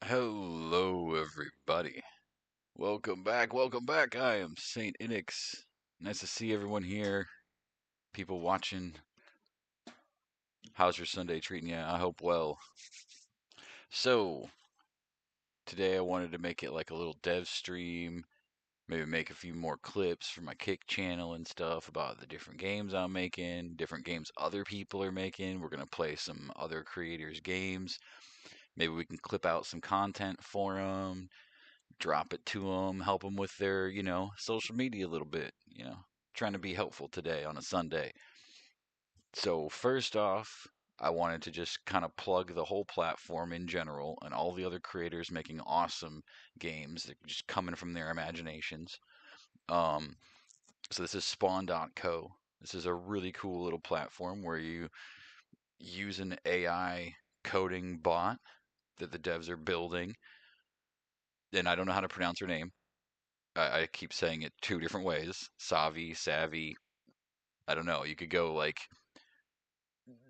Hello, everybody. Welcome back. Welcome back. I am Saint Inix. Nice to see everyone here. People watching. How's your Sunday treating you? I hope well. So, today I wanted to make it like a little dev stream. Maybe make a few more clips for my Kick channel and stuff about the different games I'm making, different games other people are making. We're going to play some other creators' games. Maybe we can clip out some content for them, drop it to them, help them with their, social media a little bit, trying to be helpful today on a Sunday. So, first off, I wanted to just kind of plug the whole platform in general and all the other creators making awesome games that just coming from their imaginations. Um, so, this is Spawn.co. This is a really cool little platform where you use an AI coding bot that the devs are building. And I don't know how to pronounce her name. I keep saying it two different ways. Savi, Savvy. I don't know. You could go like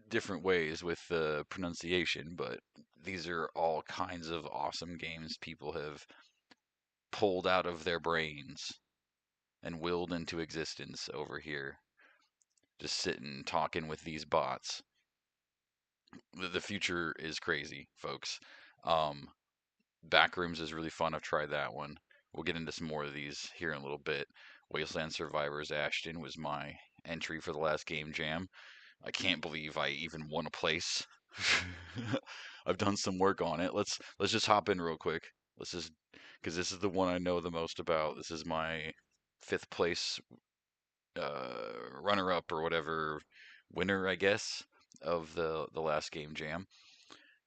different ways with the pronunciation, but these are all kinds of awesome games people have pulled out of their brains and willed into existence over here. Just sitting talking with these bots. The future is crazy, folks. Um, Backrooms is really fun. I've tried that one. We'll get into some more of these here in a little bit. Wasteland Survivors Ashton was my entry for the last game jam. I can't believe I even won a place. I've done some work on it. Let's just hop in real quick. Let's just because this is the one I know the most about. This is my fifth place runner up or whatever winner, I guess, of the last game jam.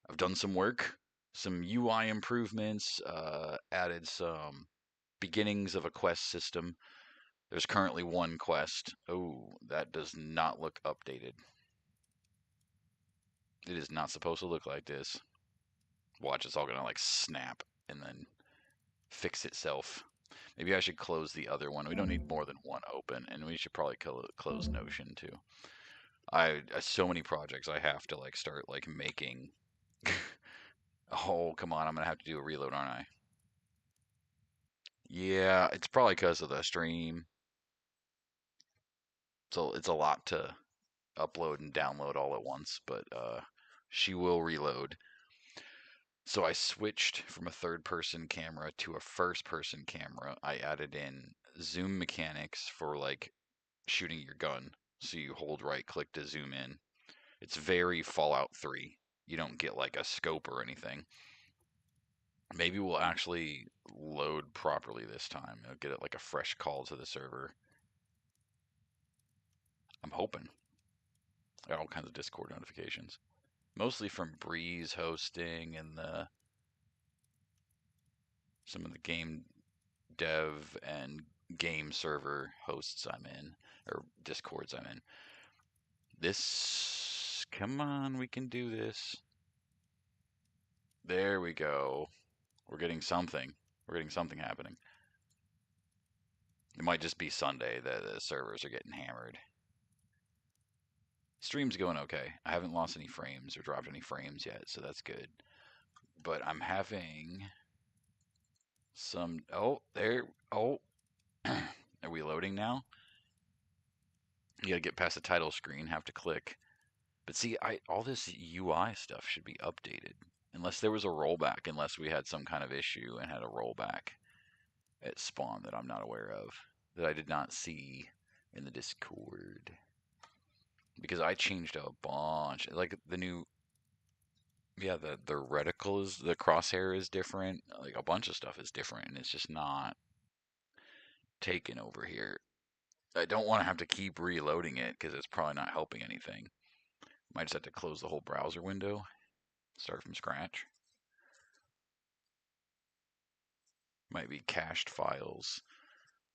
I've done some work, some UI improvements, added some beginnings of a quest system. There's currently one quest. Oh, that does not look updated. It is not supposed to look like this. Watch, it's all gonna like snap and then fix itself. Maybe I should close the other one. We don't need more than one open, and we should probably close Notion too. I so many projects I have to like start like making. Oh, come on, I'm gonna have to do a reload, aren't I? Yeah, it's probably because of the stream. So it's a lot to upload and download all at once, but she will reload. So I switched from a third person camera to a first person camera. I added in zoom mechanics for like shooting your gun. So you hold right click to zoom in. It's very Fallout 3. You don't get like a scope or anything. Maybe we'll actually load properly this time. I'll get it like a fresh call to the server. I'm hoping. I got all kinds of Discord notifications. Mostly from Breeze hosting and some of the game dev and game server hosts I'm in, or Discords I'm in. This, come on, we can do this. There we go. We're getting something. We're getting something happening. It might just be Sunday that the servers are getting hammered. Stream's going okay. I haven't lost any frames or dropped any frames yet, so that's good. But I'm having some. Oh, there. Oh, are we loading now? You gotta get past the title screen, have to click. But see, I all this UI stuff should be updated. Unless there was a rollback, unless we had some kind of issue and had a rollback. at spawn that I'm not aware of, that I did not see in the Discord. Because I changed a bunch. Like the new, yeah, the reticle is, the crosshair is different. Like a bunch of stuff is different, and it's just not taken over here. I don't want to have to keep reloading it because it's probably not helping anything. Might just have to close the whole browser window, start from scratch. Might be cached files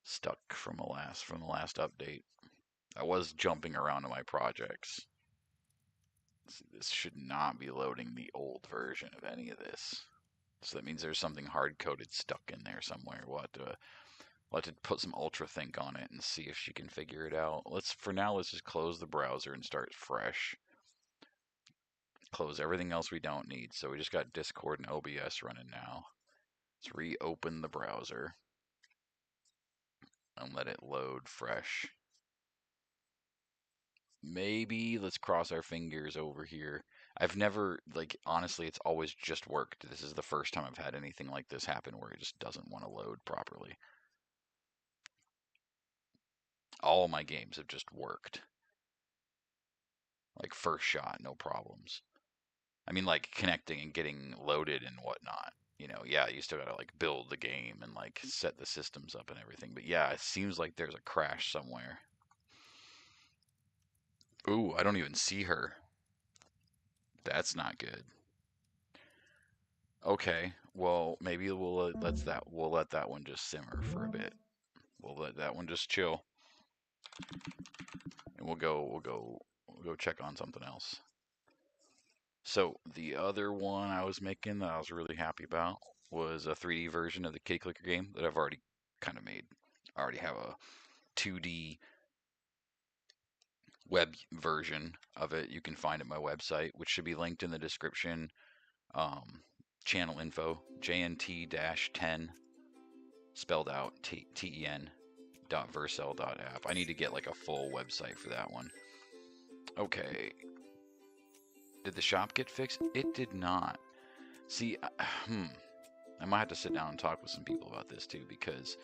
stuck from the last update. I was jumping around to my projects. This should not be loading the old version of any of this. So that means there's something hard-coded stuck in there somewhere. We'll have to put some UltraThink on it and see if she can figure it out. For now, let's just close the browser and start fresh. Close everything else we don't need. So we just got Discord and OBS running now. Let's reopen the browser and let it load fresh. Maybe let's cross our fingers over here. I've never, like, honestly, it's always just worked. This is the first time I've had anything like this happen where it just doesn't want to load properly. All my games have just worked. Like, first shot, no problems. I mean, like, connecting and getting loaded and whatnot. You know, yeah, you still gotta, like, build the game and, like, set the systems up and everything. But yeah, it seems like there's a crash somewhere. Ooh, I don't even see her. That's not good. Okay, well, maybe we'll let that one just simmer for a bit. We'll let that one just chill, and we'll go check on something else. So the other one I was making that I was really happy about was a 3D version of the Kitty Clicker game that I've already kind of made. I already have a 2D web version of it. You can find at my website, which should be linked in the description. Channel info, JNT-10, spelled out, TEN.Vercel.app. I need to get like a full website for that one. Okay. Did the shop get fixed? It did not. See, I might have to sit down and talk with some people about this too, because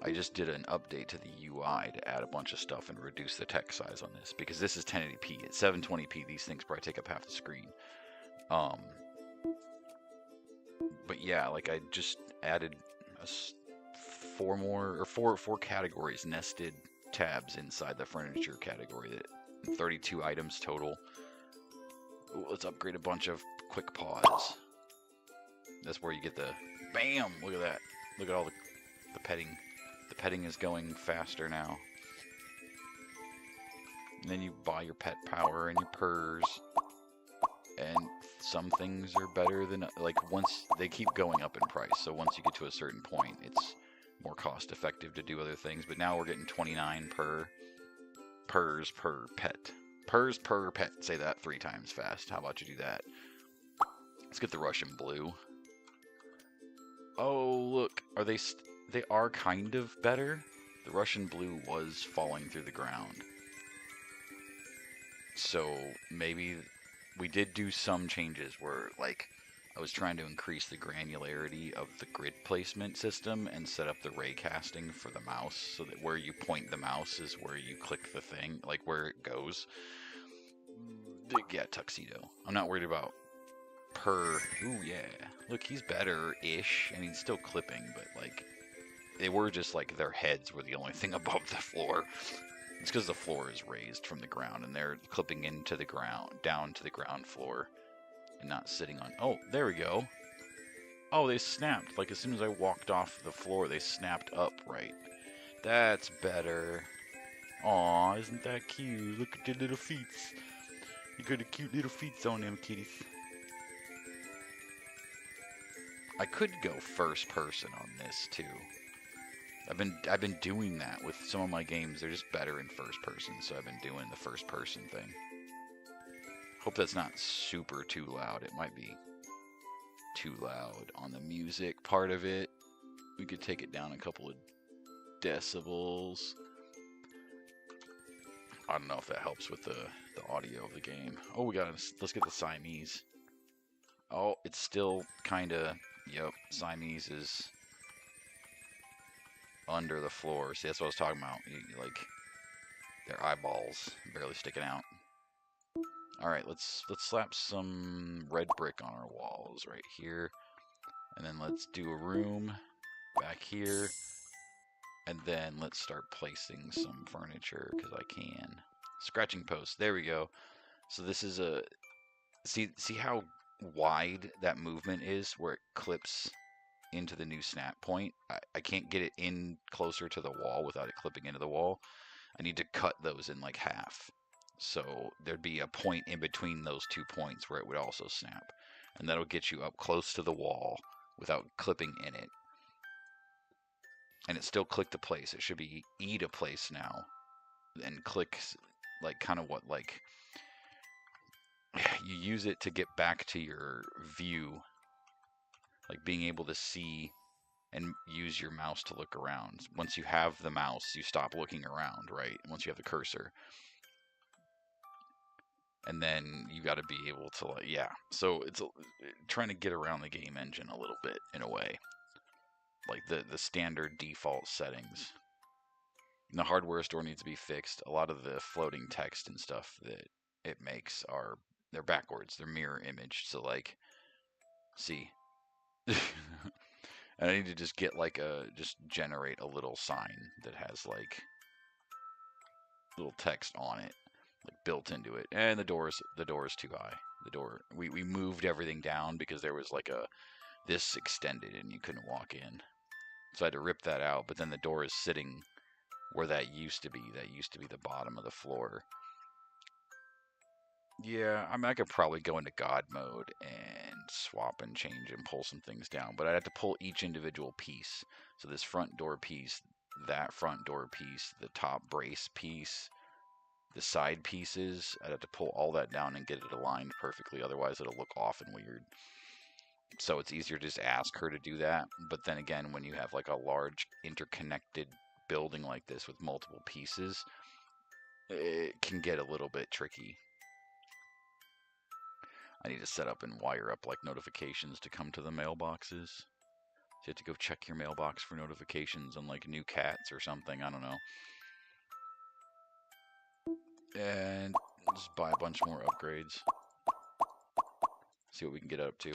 I just did an update to the UI to add a bunch of stuff and reduce the text size on this, because this is 1080p. At 720p, these things probably take up half the screen. But yeah, like I just added four categories, nested tabs inside the furniture category, that 32 items total. Ooh, let's upgrade a bunch of quick pause. That's where you get the bam. Look at that. Look at all the petting. The petting is going faster now. And then you buy your pet power and your purrs. And some things are better than, like, once they keep going up in price. So once you get to a certain point, it's more cost effective to do other things. But now we're getting 29 purrs per pet. Purrs per pet. Say that 3 times fast. How about you do that? Let's get the Russian blue. Oh, look. Are they are kind of better. The Russian blue was falling through the ground. So maybe we did do some changes where, like, I was trying to increase the granularity of the grid placement system and set up the ray casting for the mouse so that where you point the mouse is where you click the thing, like where it goes. Yeah, tuxedo. I'm not worried about Ooh, yeah. Look, he's better-ish. I mean, still clipping, but, like, they were just, like, their heads were the only thing above the floor. It's because the floor is raised from the ground, and they're clipping into the ground, down to the ground floor, and not sitting on... Oh, there we go. Oh, they snapped. Like, as soon as I walked off the floor, they snapped upright. That's better. Aw, isn't that cute? Look at your little feet. You got the cute little feet on them, kitties. I could go first person on this too. I've been doing that with some of my games. They're just better in first person, so I've been doing the first person thing. Hope that's not super too loud. It might be too loud on the music part of it. We could take it down a couple of decibels. I don't know if that helps with the audio of the game. Oh, let's get the Siamese. Oh, it's still kind of... Yep, Siamese is under the floor. See, that's what I was talking about. Like their eyeballs barely sticking out. All right, let's slap some red brick on our walls right here, and then let's do a room back here, and then let's start placing some furniture because I can. Scratching post. There we go. So this is a see how wide that movement is where it clips into the new snap point. I can't get it in closer to the wall without it clipping into the wall. I need to cut those in like half. So there'd be a point in between those 2 points where it would also snap. And that'll get you up close to the wall without clipping in it. And it still click to place. It should be E to place now. And click like kind of what like you use it to get back to your view. Like being able to see and use your mouse to look around. Once you have the mouse, you stop looking around, right? Once you have the cursor. And then you got to be able to, like, yeah. So it's trying to get around the game engine a little bit in a way. Like the standard default settings. And the hardware store needs to be fixed. A lot of the floating text and stuff that it makes they're backwards. They're mirror image. So like, see. And I need to just get like just generate a little sign that has like little text on it, like built into it. And the door is too high. The door, we moved everything down because there was like this extended and you couldn't walk in. So I had to rip that out, but then the door is sitting where that used to be. That used to be the bottom of the floor. Yeah, I mean, I could probably go into God mode and swap and change and pull some things down, but I'd have to pull each individual piece. So this front door piece, that front door piece, the top brace piece, the side pieces, I'd have to pull all that down and get it aligned perfectly. Otherwise, it'll look off and weird. So it's easier to just ask her to do that. But then again, when you have like a large interconnected building like this with multiple pieces, it can get a little bit tricky. I need to set up and wire up like notifications to come to the mailboxes. So you have to go check your mailbox for notifications on like new cats or something. I don't know. And just buy a bunch more upgrades. See what we can get up to.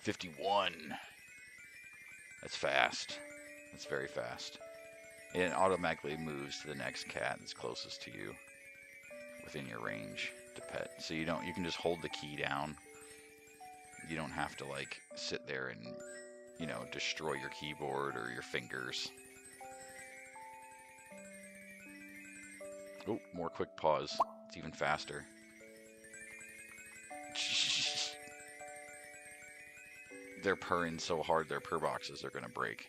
51. That's fast. That's very fast. And it automatically moves to the next cat that's closest to you within your range to pet. So you can just hold the key down. You don't have to like sit there and, destroy your keyboard or your fingers. Oh, more quick pause. It's even faster. They're purring so hard their purr boxes are going to break.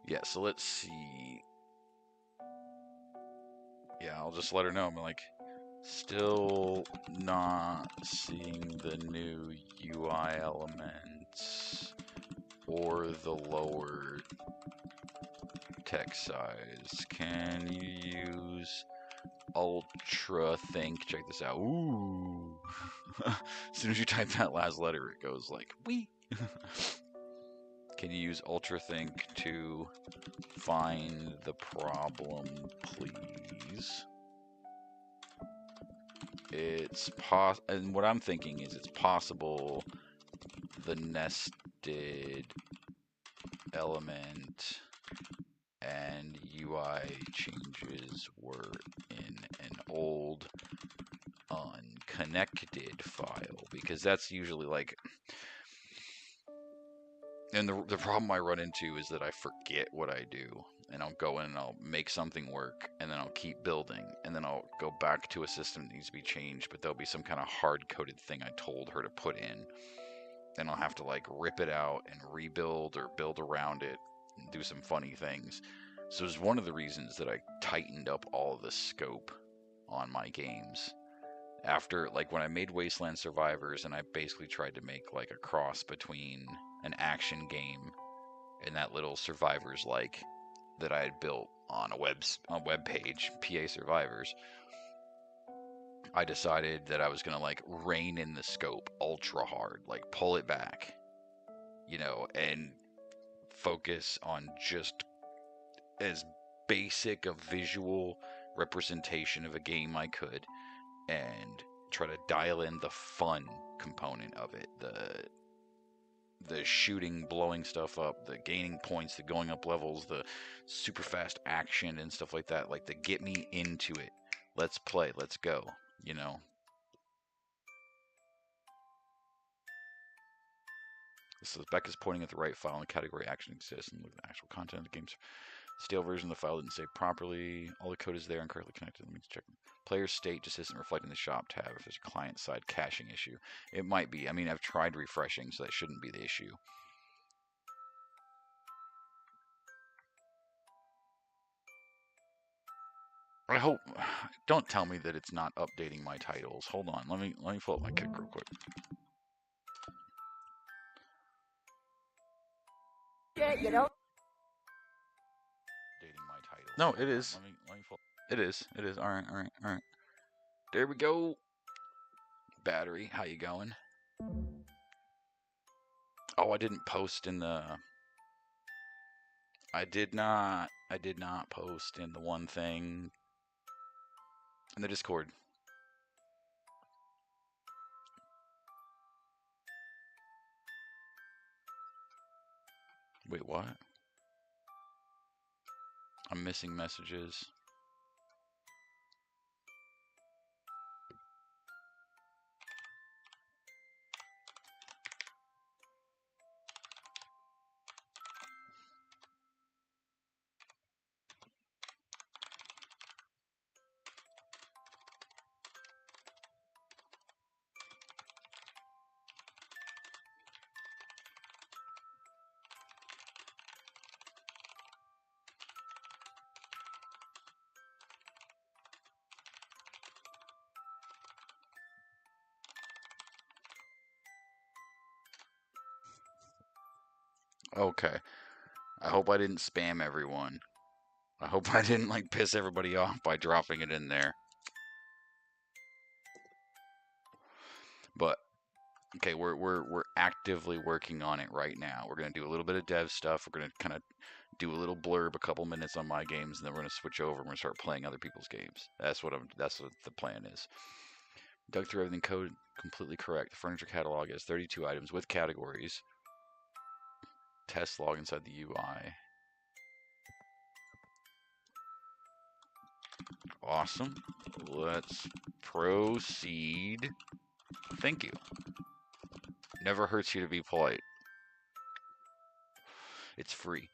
Yeah, so let's see. Yeah, I'll just let her know. I'm like, still not seeing the new UI elements or the lower text size. Can you use Ultra Think? Check this out. Ooh. As soon as you type that last letter, it goes like, wee. Can you use Ultra Think to find the problem, please? And what I'm thinking is it's possible the nested element and UI changes were in an old unconnected file, because that's usually like, and the problem I run into is that I forget what I do, and I'll go in and I'll make something work, and then I'll keep building, and then I'll go back to a system that needs to be changed, but there'll be some kind of hard-coded thing I told her to put in, and I'll have to like rip it out and rebuild or build around it and do some funny things. So it's one of the reasons that I tightened up all the scope on my games. After, like, when I made Wasteland Survivors, and I basically tried to make like a cross between an action game and that little Survivors like that I had built on a web page, PA Survivors, I decided that I was gonna like rein in the scope ultra hard, like pull it back, and focus on just as basic a visual representation of a game I could, and try to dial in the fun component of it, the shooting, blowing stuff up, the gaining points, the going up levels, the super fast action and stuff like that, like to get me into it. Let's play, let's go, you know. So Becca's pointing at the right file in the category action exists and look at the actual content of the game's stale version of the file didn't save properly. All the code is there and correctly connected. Let me check. Player state just isn't reflecting the shop tab if there's a client-side caching issue. It might be. I mean, I've tried refreshing, so that shouldn't be the issue. I hope. Don't tell me that it's not updating my titles. Hold on. Let me pull up my kick real quick. Yeah, you know. Updating my titles. No, it is. Let me pull. It is. It is. All right. All right. All right. There we go. Battery, how you going? Oh, I didn't post in the. I did not post in the one thing in the Discord. Wait, what? I'm missing messages. Okay. I hope I didn't spam everyone. I hope I didn't like piss everybody off by dropping it in there. But okay, we're actively working on it right now. We're gonna do a little bit of dev stuff. We're gonna kind of do a little blurb, a couple minutes on my games, and then we're gonna switch over and we're gonna start playing other people's games. That's what the plan is. Dug through everything code completely correct. The furniture catalog has 32 items with categories. Test log inside the UI. Awesome. Let's proceed. Thank you. Never hurts you to be polite. It's free.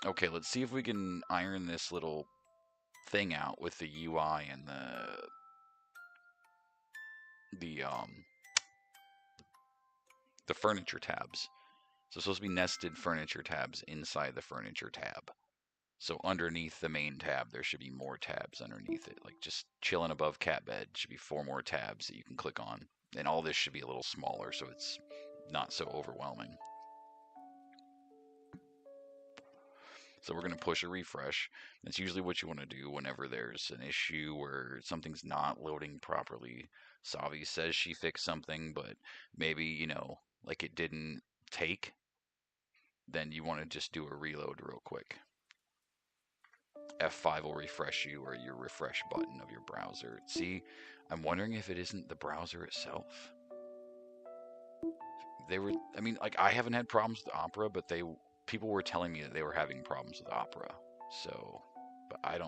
Okay, let's see if we can iron this little thing out with the UI and the furniture tabs. So it's supposed to be nested furniture tabs inside the furniture tab. So underneath the main tab, there should be more tabs underneath it. Like just chilling above cat bed should be 4 more tabs that you can click on. And all this should be a little smaller so it's not so overwhelming. So we're going to push a refresh. That's usually what you want to do whenever there's an issue where something's not loading properly. Savi says she fixed something, but maybe, you know, like it didn't take. Then you want to just do a reload real quick. F5 will refresh you, or your refresh button of your browser. See, I'm wondering if it isn't the browser itself. I mean, like I haven't had problems with Opera, but people were telling me that they were having problems with Opera. So, but I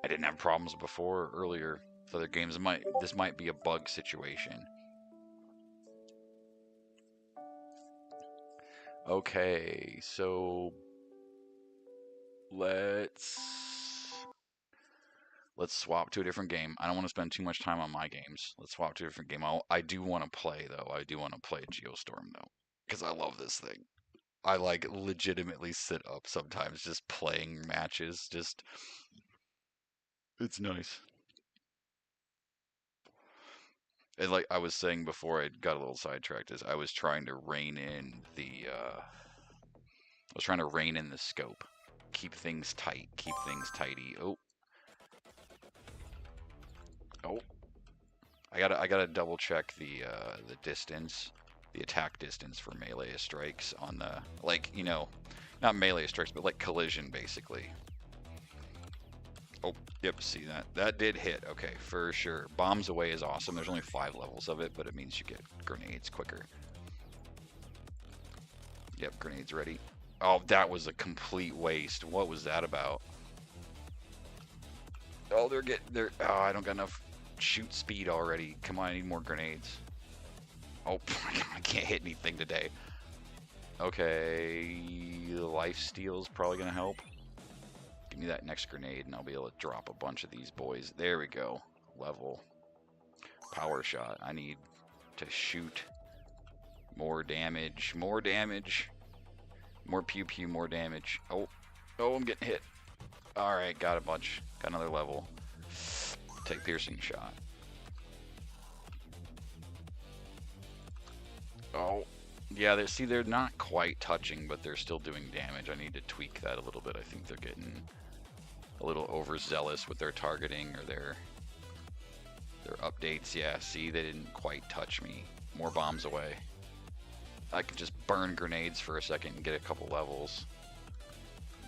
didn't have problems before earlier with other games. This might be a bug situation. Okay, so let's swap to a different game. I don't want to spend too much time on my games. Let's swap to a different game. I do want to play though. I do want to play Geostorm though, because I love this thing. I like legitimately sit up sometimes just playing matches. Just it's nice. And like I was saying before, I got a little sidetracked. Is I was trying to rein in the scope, keep things tight, keep things tidy. Oh, oh, I gotta double check the distance the attack distance for melee strikes on the, like, you know, not melee strikes, but like collision, basically. Oh, yep, see that? That did hit, okay, for sure. Bombs away is awesome. There's only 5 levels of it, but it means you get grenades quicker. Yep, grenades ready. Oh, that was a complete waste. What was that about? Oh, oh, I don't got enough shoot speed already. Come on, I need more grenades. Oh, I can't hit anything today. Okay, lifesteal's probably gonna help. Give me that next grenade and I'll be able to drop a bunch of these boys. There we go. Level. Power shot. I need to shoot more damage. More damage. More pew pew, more damage. Oh, I'm getting hit. Alright, got a bunch. Got another level. Take piercing shot. Oh, yeah, they're not quite touching, but they're still doing damage. I need to tweak that a little bit. I think they're getting a little overzealous with their targeting or their updates. Yeah, see, they didn't quite touch me. More bombs away. I can just burn grenades for a second and get a couple levels.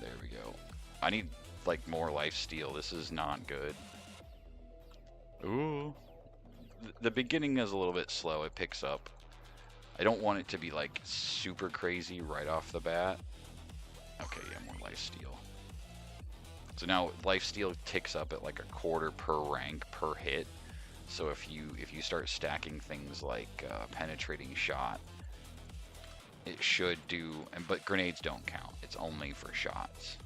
There we go. I need, like, more lifesteal. This is not good. Ooh. The beginning is a little bit slow. It picks up. I don't want it to be, like, super crazy right off the bat. Okay, yeah, more lifesteal. So now lifesteal ticks up at, like, 1/4 per rank per hit. So if you start stacking things like penetrating shot, it should do, but grenades don't count. It's only for shots.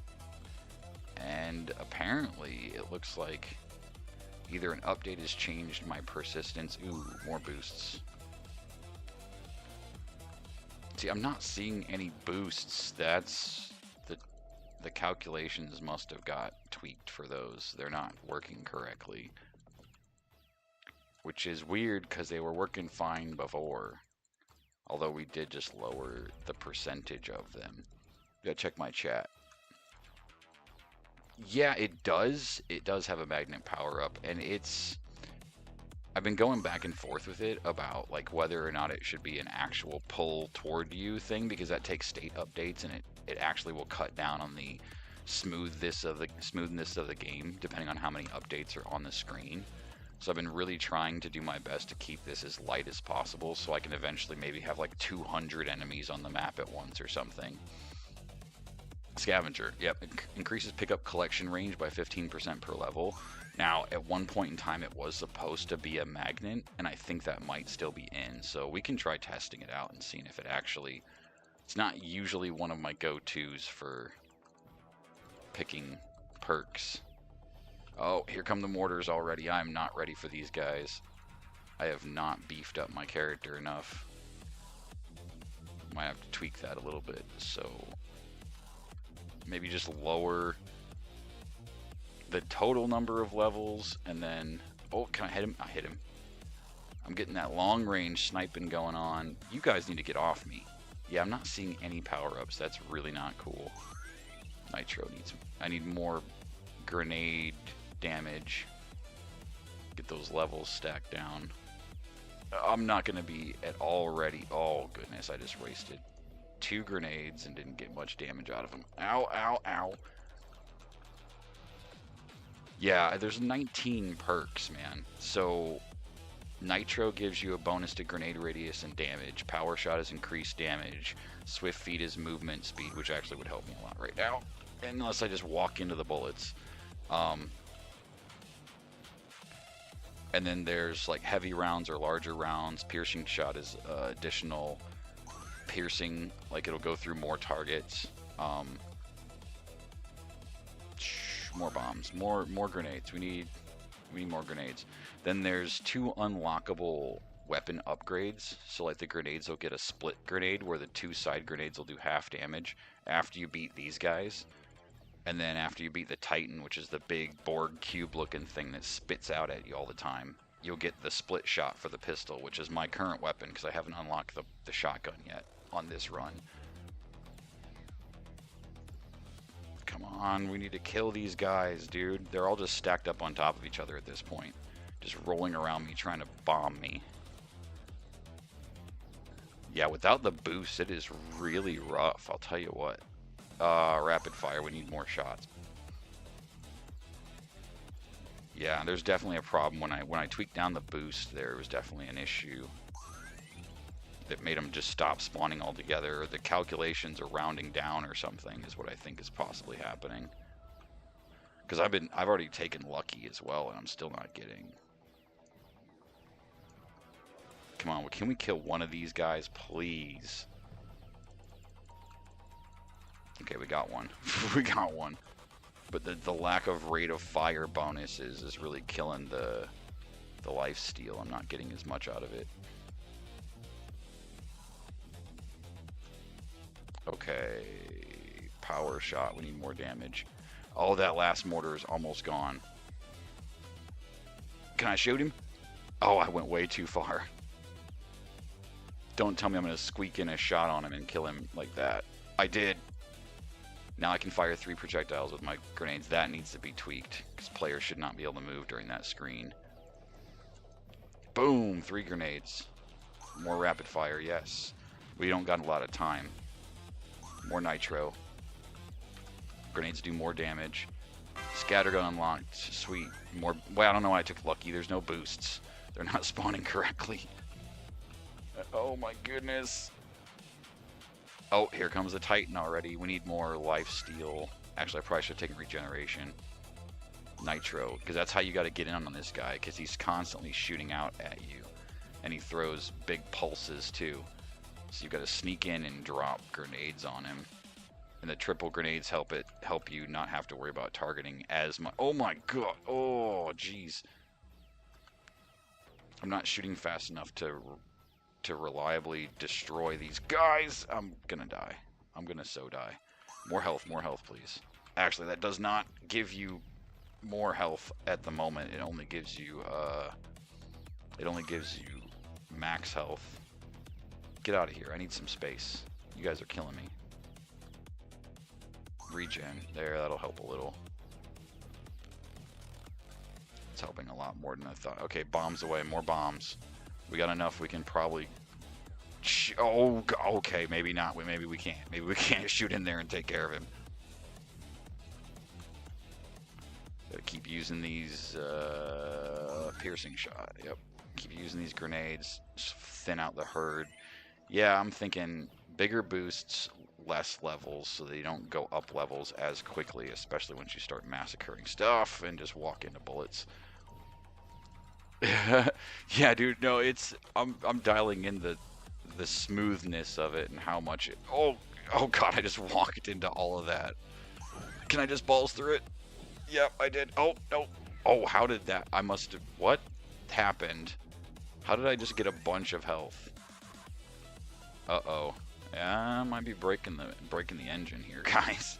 And apparently it looks like either an update has changed my persistence. Ooh, more boosts. See, I'm not seeing any boosts. That's the calculations must have got tweaked for those. They're not working correctly. Which is weird because they were working fine before. Although we did just lower the percentage of them. Gotta check my chat. Yeah, it does. It does have a magnet power up, and I've been going back and forth with it about like whether or not it should be an actual pull toward you thing, because that takes state updates and it actually will cut down on the smoothness of the game depending on how many updates are on the screen. So I've been really trying to do my best to keep this as light as possible so I can eventually maybe have like 200 enemies on the map at once or something. Scavenger, yep, increases pickup collection range by 15% per level. Now, at one point in time, it was supposed to be a magnet, and I think that might still be in. So we can try testing it out and seeing if it actually... It's not usually one of my go-tos for picking perks. Oh, here come the mortars already. I'm not ready for these guys. I have not beefed up my character enough. Might have to tweak that a little bit. So maybe just lower the total number of levels and then... Oh, can I hit him? I hit him. I'm getting that long range sniping going on. You guys need to get off me. Yeah, I'm not seeing any power-ups. That's really not cool. Nitro needs... I need more grenade damage. Get those levels stacked down. I'm not going to be at all ready. Oh, goodness. I just wasted 2 grenades and didn't get much damage out of them. Ow, ow, ow. Yeah, there's 19 perks, man. So Nitro gives you a bonus to grenade radius and damage. Power shot is increased damage. Swift feet is movement speed, which actually would help me a lot right now. Unless I just walk into the bullets. And then there's like heavy rounds or larger rounds. Piercing shot is additional piercing, like it'll go through more targets. More bombs, more grenades. We need more grenades. Then there's 2 unlockable weapon upgrades. So like the grenades will get a split grenade where the 2 side grenades will do half damage after you beat these guys. And then after you beat the Titan, which is the big Borg cube looking thing that spits out at you all the time, you'll get the split shot for the pistol, which is my current weapon because I haven't unlocked the shotgun yet on this run. Come on, we need to kill these guys, dude. They're all just stacked up on top of each other at this point. Just rolling around me, trying to bomb me. Yeah, without the boost, it is really rough. I'll tell you what. Rapid fire, we need more shots. Yeah, there's definitely a problem. When I tweaked down the boost, there was definitely an issue that made them just stop spawning altogether. The calculations are rounding down or something is what I think is possibly happening. Because I've already taken lucky as well, and I'm still not getting. Come on, can we kill one of these guys, please? Okay, we got one. We got one. But the lack of rate of fire bonuses is really killing the life steal. I'm not getting as much out of it. Okay, power shot. We need more damage. Oh, that last mortar is almost gone. Can I shoot him? Oh, I went way too far. Don't tell me I'm going to squeak in a shot on him and kill him like that. I did. Now I can fire 3 projectiles with my grenades. That needs to be tweaked, because players should not be able to move during that screen. Boom! 3 grenades. More rapid fire, yes. We don't got a lot of time. More nitro. Grenades do more damage. Scattergun unlocked. Sweet. More. Well, I don't know why I took lucky. There's no boosts. They're not spawning correctly. Oh my goodness. Oh, here comes the Titan already. We need more life steal. Actually, I probably should have taken regeneration. Nitro, because that's how you got to get in on this guy, because he's constantly shooting out at you. And he throws big pulses too. So you've got to sneak in and drop grenades on him. And the triple grenades help you not have to worry about targeting as much. Oh my god. Oh, jeez. I'm not shooting fast enough to reliably destroy these guys. I'm gonna die. I'm gonna so die. More health, please. Actually, that does not give you more health at the moment. It only gives you max health. Get out of here. I need some space. You guys are killing me. Regen. There, that'll help a little. It's helping a lot more than I thought. Okay, bombs away. More bombs. We got enough. We can probably... Oh, okay. Maybe not. Maybe we can't. Maybe we can't shoot in there and take care of him. Gotta keep using these piercing shot. Yep. Keep using these grenades. Just thin out the herd. Yeah, I'm thinking bigger boosts, less levels, so they don't go up levels as quickly, especially once you start massacring stuff and just walk into bullets. Yeah, dude. No, I'm dialing in the smoothness of it and how much it. Oh god! I just walked into all of that. Can I just balls through it? Yep, I did. Oh no! Oh, how did that? I must have. What happened? How did I just get a bunch of health? Uh-oh. Yeah, I might be breaking the engine here, guys.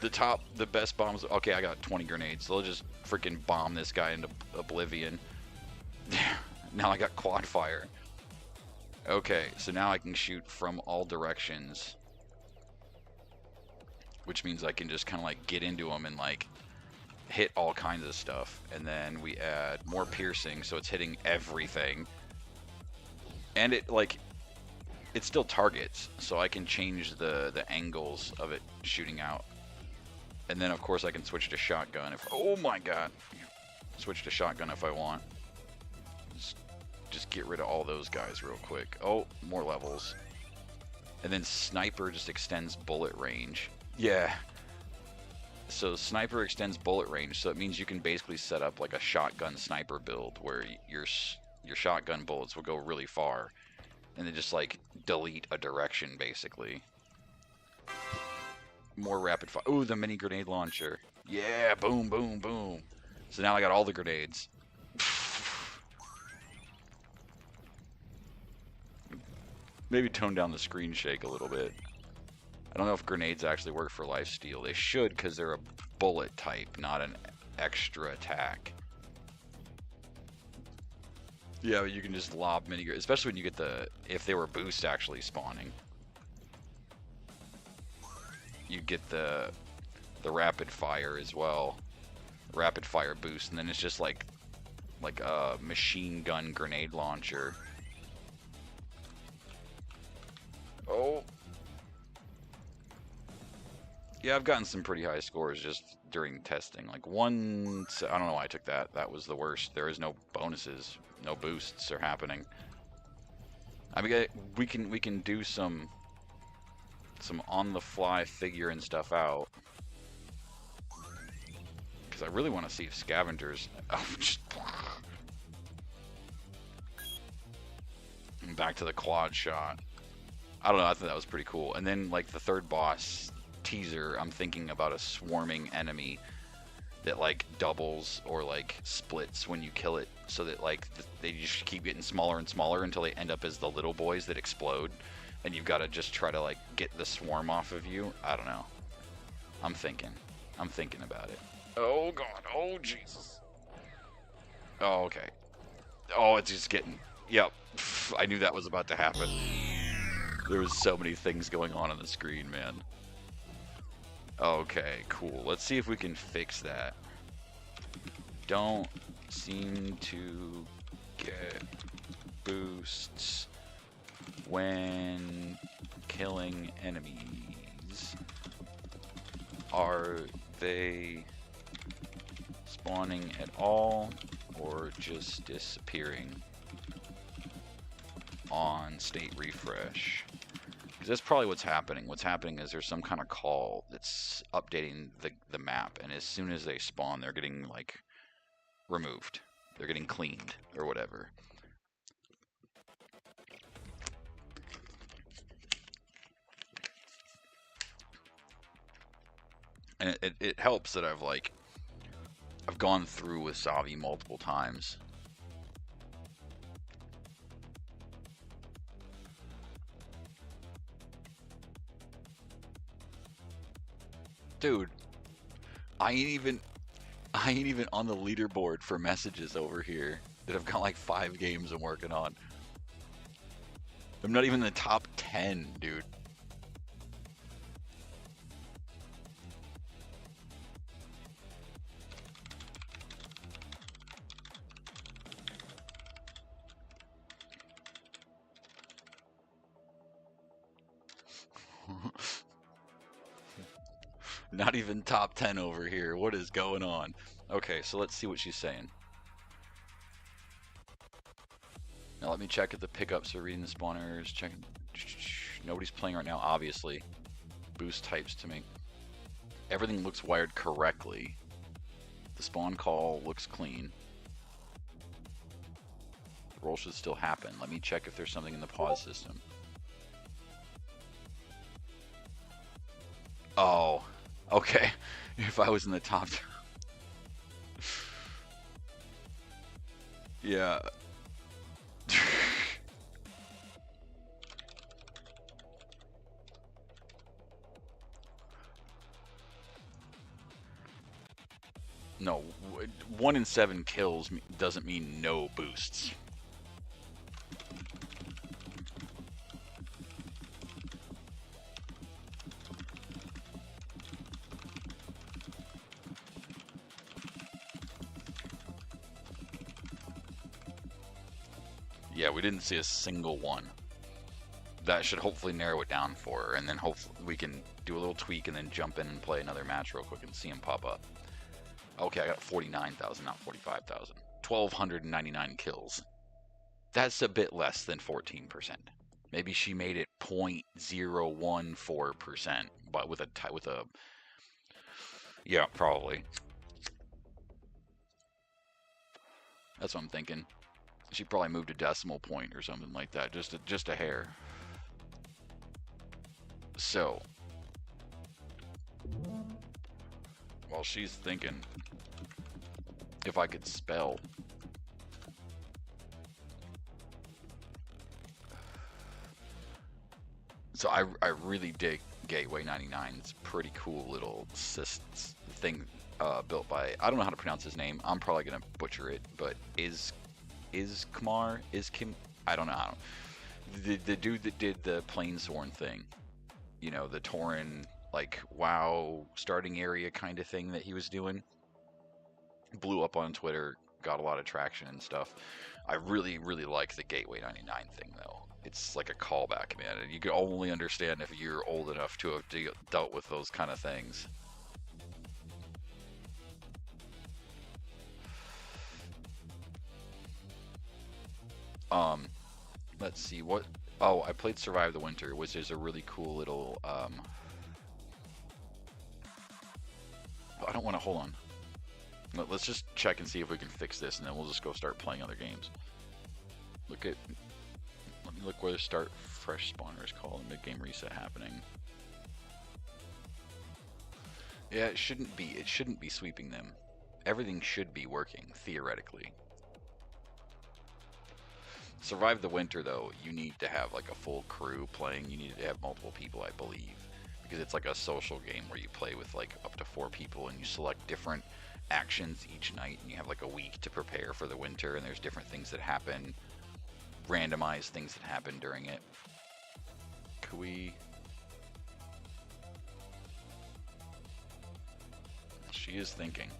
The best bombs. Okay, I got 20 grenades. So I'll just freaking bomb this guy into oblivion. Now I got quad fire. Okay, so now I can shoot from all directions, which means I can just kind of like get into them and like hit all kinds of stuff. And then we add more piercing, so it's hitting everything. And it still targets, so I can change the angles of it shooting out. And then of course I can switch to shotgun if, oh my god, switch to shotgun if I want. Just get rid of all those guys real quick. Oh, more levels. And then sniper just extends bullet range. Yeah. So sniper extends bullet range, so it means you can basically set up like a shotgun sniper build where your shotgun bullets will go really far. And then just like delete a direction basically. More rapid fire. Ooh, the mini grenade launcher. Yeah, boom, boom, boom. So now I got all the grenades. Maybe tone down the screen shake a little bit. I don't know if grenades actually work for lifesteal. They should, because they're a bullet type, not an extra attack. Yeah, but you can just lob mini grenades, especially when you get if they were boost actually spawning. You get the rapid fire as well. Rapid fire boost, and then it's just like a machine gun grenade launcher. Oh. Yeah, I've gotten some pretty high scores just during testing. Like one, I don't know why I took that. That was the worst. There is no bonuses, no boosts are happening. I mean, we can do some on the fly figuring stuff out. Because I really want to see if scavengers. Oh, just back to the quad shot. I don't know. I thought that was pretty cool. And then like the third boss teaser, I'm thinking about a swarming enemy that like doubles or like splits when you kill it, so that like they just keep getting smaller and smaller until they end up as the little boys that explode, and you've got to just try to like get the swarm off of you. I don't know. I'm thinking about it. Oh god. Oh Jesus. Oh okay. Oh, it's just getting. Yep. I knew that was about to happen. There was so many things going on the screen, man. Okay, cool. Let's see if we can fix that. Don't seem to get boosts when killing enemies. Are they spawning at all or just disappearing on state refresh? Because that's probably what's happening. What's happening is there's some kind of call that's updating the map, and as soon as they spawn, they're getting like removed. They're getting cleaned or whatever. And it helps that I've gone through with Savi multiple times. Dude, I ain't even on the leaderboard for messages over here that I've got like 5 games I'm working on. I'm not even in the top 10, dude. Not even top 10 over here. What is going on? Okay, so let's see what she's saying. Now let me check if the pickups are reading the spawners. Checking. Nobody's playing right now, obviously. Boost types to me. Everything looks wired correctly. The spawn call looks clean. The roll should still happen. Let me check if there's something in the pause system. Oh, okay. If I was in the top... Yeah. No, 1 in 7 kills doesn't mean no boosts. Yeah, we didn't see a single one. That should hopefully narrow it down for her, and then hopefully we can do a little tweak and then jump in and play another match real quick and see him pop up. Okay, I got 49,000, not 45,000. 1,299 kills. That's a bit less than 14%. Maybe she made it 0.014%, but with a yeah, probably. That's what I'm thinking. She probably moved a decimal point or something like that, just a hair. So, while she's thinking if I could spell. So I really dig Gateway 99. It's a pretty cool little thing built by, I don't know how to pronounce his name. I'm probably going to butcher it, but is Kim? I don't know. The dude that did the Planesworn thing, you know, the Tauren, like, WoW starting area kind of thing that he was doing, blew up on Twitter, got a lot of traction and stuff. I really, really like the Gateway 99 thing, though. It's like a callback, man, and you can only understand if you're old enough to have dealt with those kind of things. Um, let's see what. Oh, I played Survive the Winter, which is a really cool little. I don't want to hold on. Let's just check and see if we can fix this, and then we'll just go start playing other games. Look at. Let me look where the start fresh spawner is called. Mid game reset happening. Yeah, it shouldn't be. It shouldn't be sweeping them. Everything should be working theoretically. Survive the Winter, though, you need to have like a full crew playing. You need to have multiple people, I believe, because it's like a social game where you play with like up to 4 people and you select different actions each night, and you have like a week to prepare for the winter, and there's different things that happen, randomized things that happen during it. Could we... She is thinking.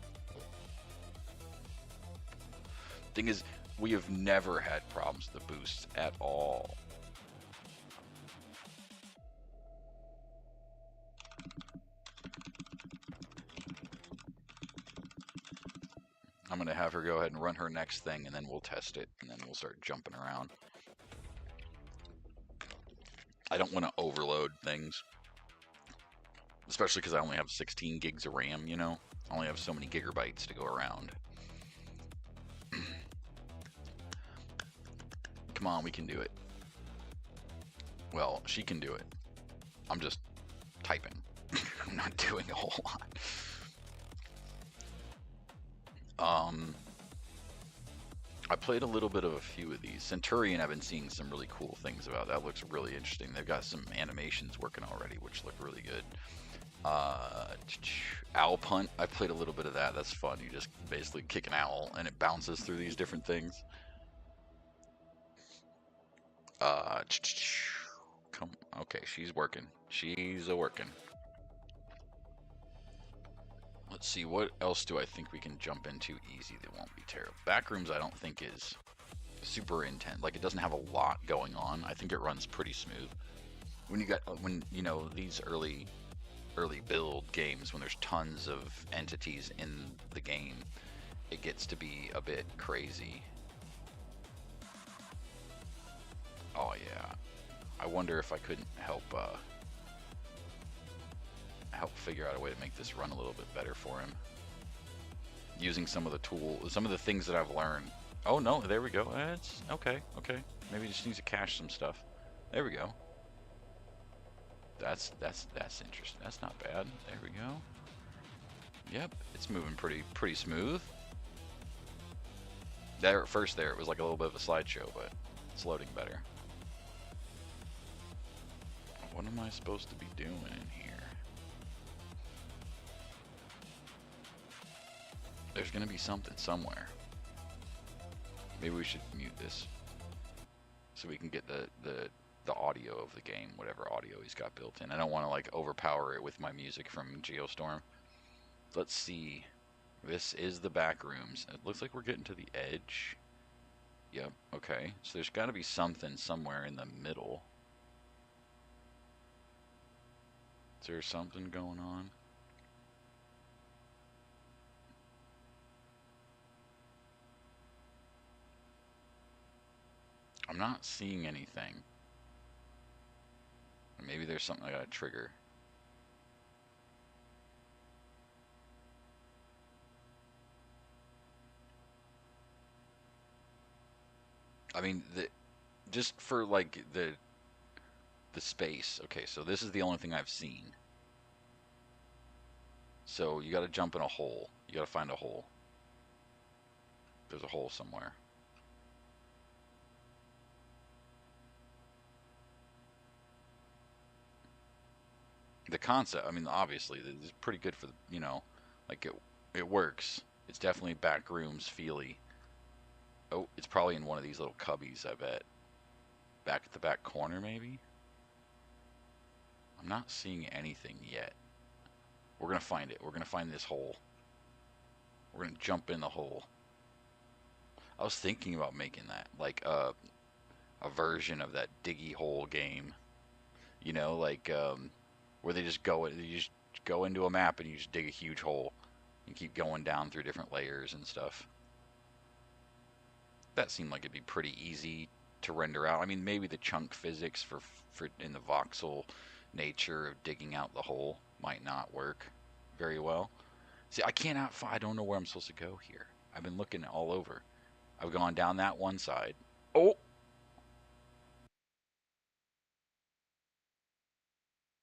Thing is, we have never had problems with the boosts at all. I'm going to have her go ahead and run her next thing, and then we'll test it, and then we'll start jumping around. I don't want to overload things, especially because I only have 16 gigs of RAM, you know? I only have so many gigabytes to go around. Come on, we can do it. Well, she can do it. I'm just typing. I'm not doing a whole lot. I played a little bit of a few of these. Centurion, I've been seeing some really cool things about. That looks really interesting. They've got some animations working already, which look really good. Owl Punt, I played a little bit of that. That's fun. You just basically kick an owl, and it bounces through these different things. Come, okay, she's working. She's a working. Let's see, what else do I think we can jump into easy that won't be terrible? Backrooms I don't think is super intense. Like, it doesn't have a lot going on. I think it runs pretty smooth. When you know, these early build games, when there's tons of entities in the game, it gets to be a bit crazy. Oh yeah. I wonder if I couldn't help figure out a way to make this run a little bit better for him. Using some of the things that I've learned. Oh no, there we go. It's okay. Maybe he just needs to cache some stuff. There we go. That's interesting. That's not bad. There we go. Yep, it's moving pretty smooth. There at first it was like a little bit of a slideshow, but it's loading better. What am I supposed to be doing in here? There's gonna be something somewhere. Maybe we should mute this so we can get the audio of the game, whatever audio he's got built in. I don't want to like overpower it with my music from Geostorm. Let's see. This is the back rooms. It looks like we're getting to the edge. Yep, okay. So there's got to be something somewhere in the middle. Is there something going on? I'm not seeing anything. Maybe there's something I gotta trigger. I mean, just for like the space. Okay, so this is the only thing I've seen. So you gotta jump in a hole. You gotta find a hole. There's a hole somewhere. The concept, I mean, obviously, this is pretty good for the, you know, like it works. It's definitely back rooms feely. Oh, it's probably in one of these little cubbies, I bet. Back at the back corner, maybe? I'm not seeing anything yet. We're gonna find it. We're gonna find this hole. We're gonna jump in the hole. I was thinking about making that, like, I a version of that diggy hole game. You know, like where they just go, you just go into a map and you just dig a huge hole and keep going down through different layers and stuff. That seemed like it'd be pretty easy to render out. I mean, maybe the chunk physics for in the voxel nature of digging out the hole might not work very well. See, I don't know where I'm supposed to go here. I've been looking all over. I've gone down that one side. Oh,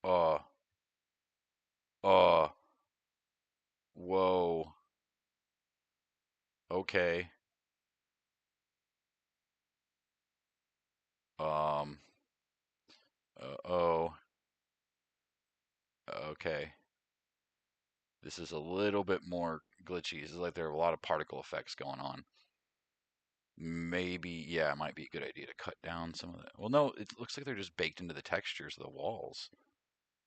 uh, uh, whoa. Okay. Um, oh, okay. This is a little bit more glitchy. This is like there are a lot of particle effects going on. Maybe, yeah, it might be a good idea to cut down some of that. Well, no, it looks like they're just baked into the textures of the walls.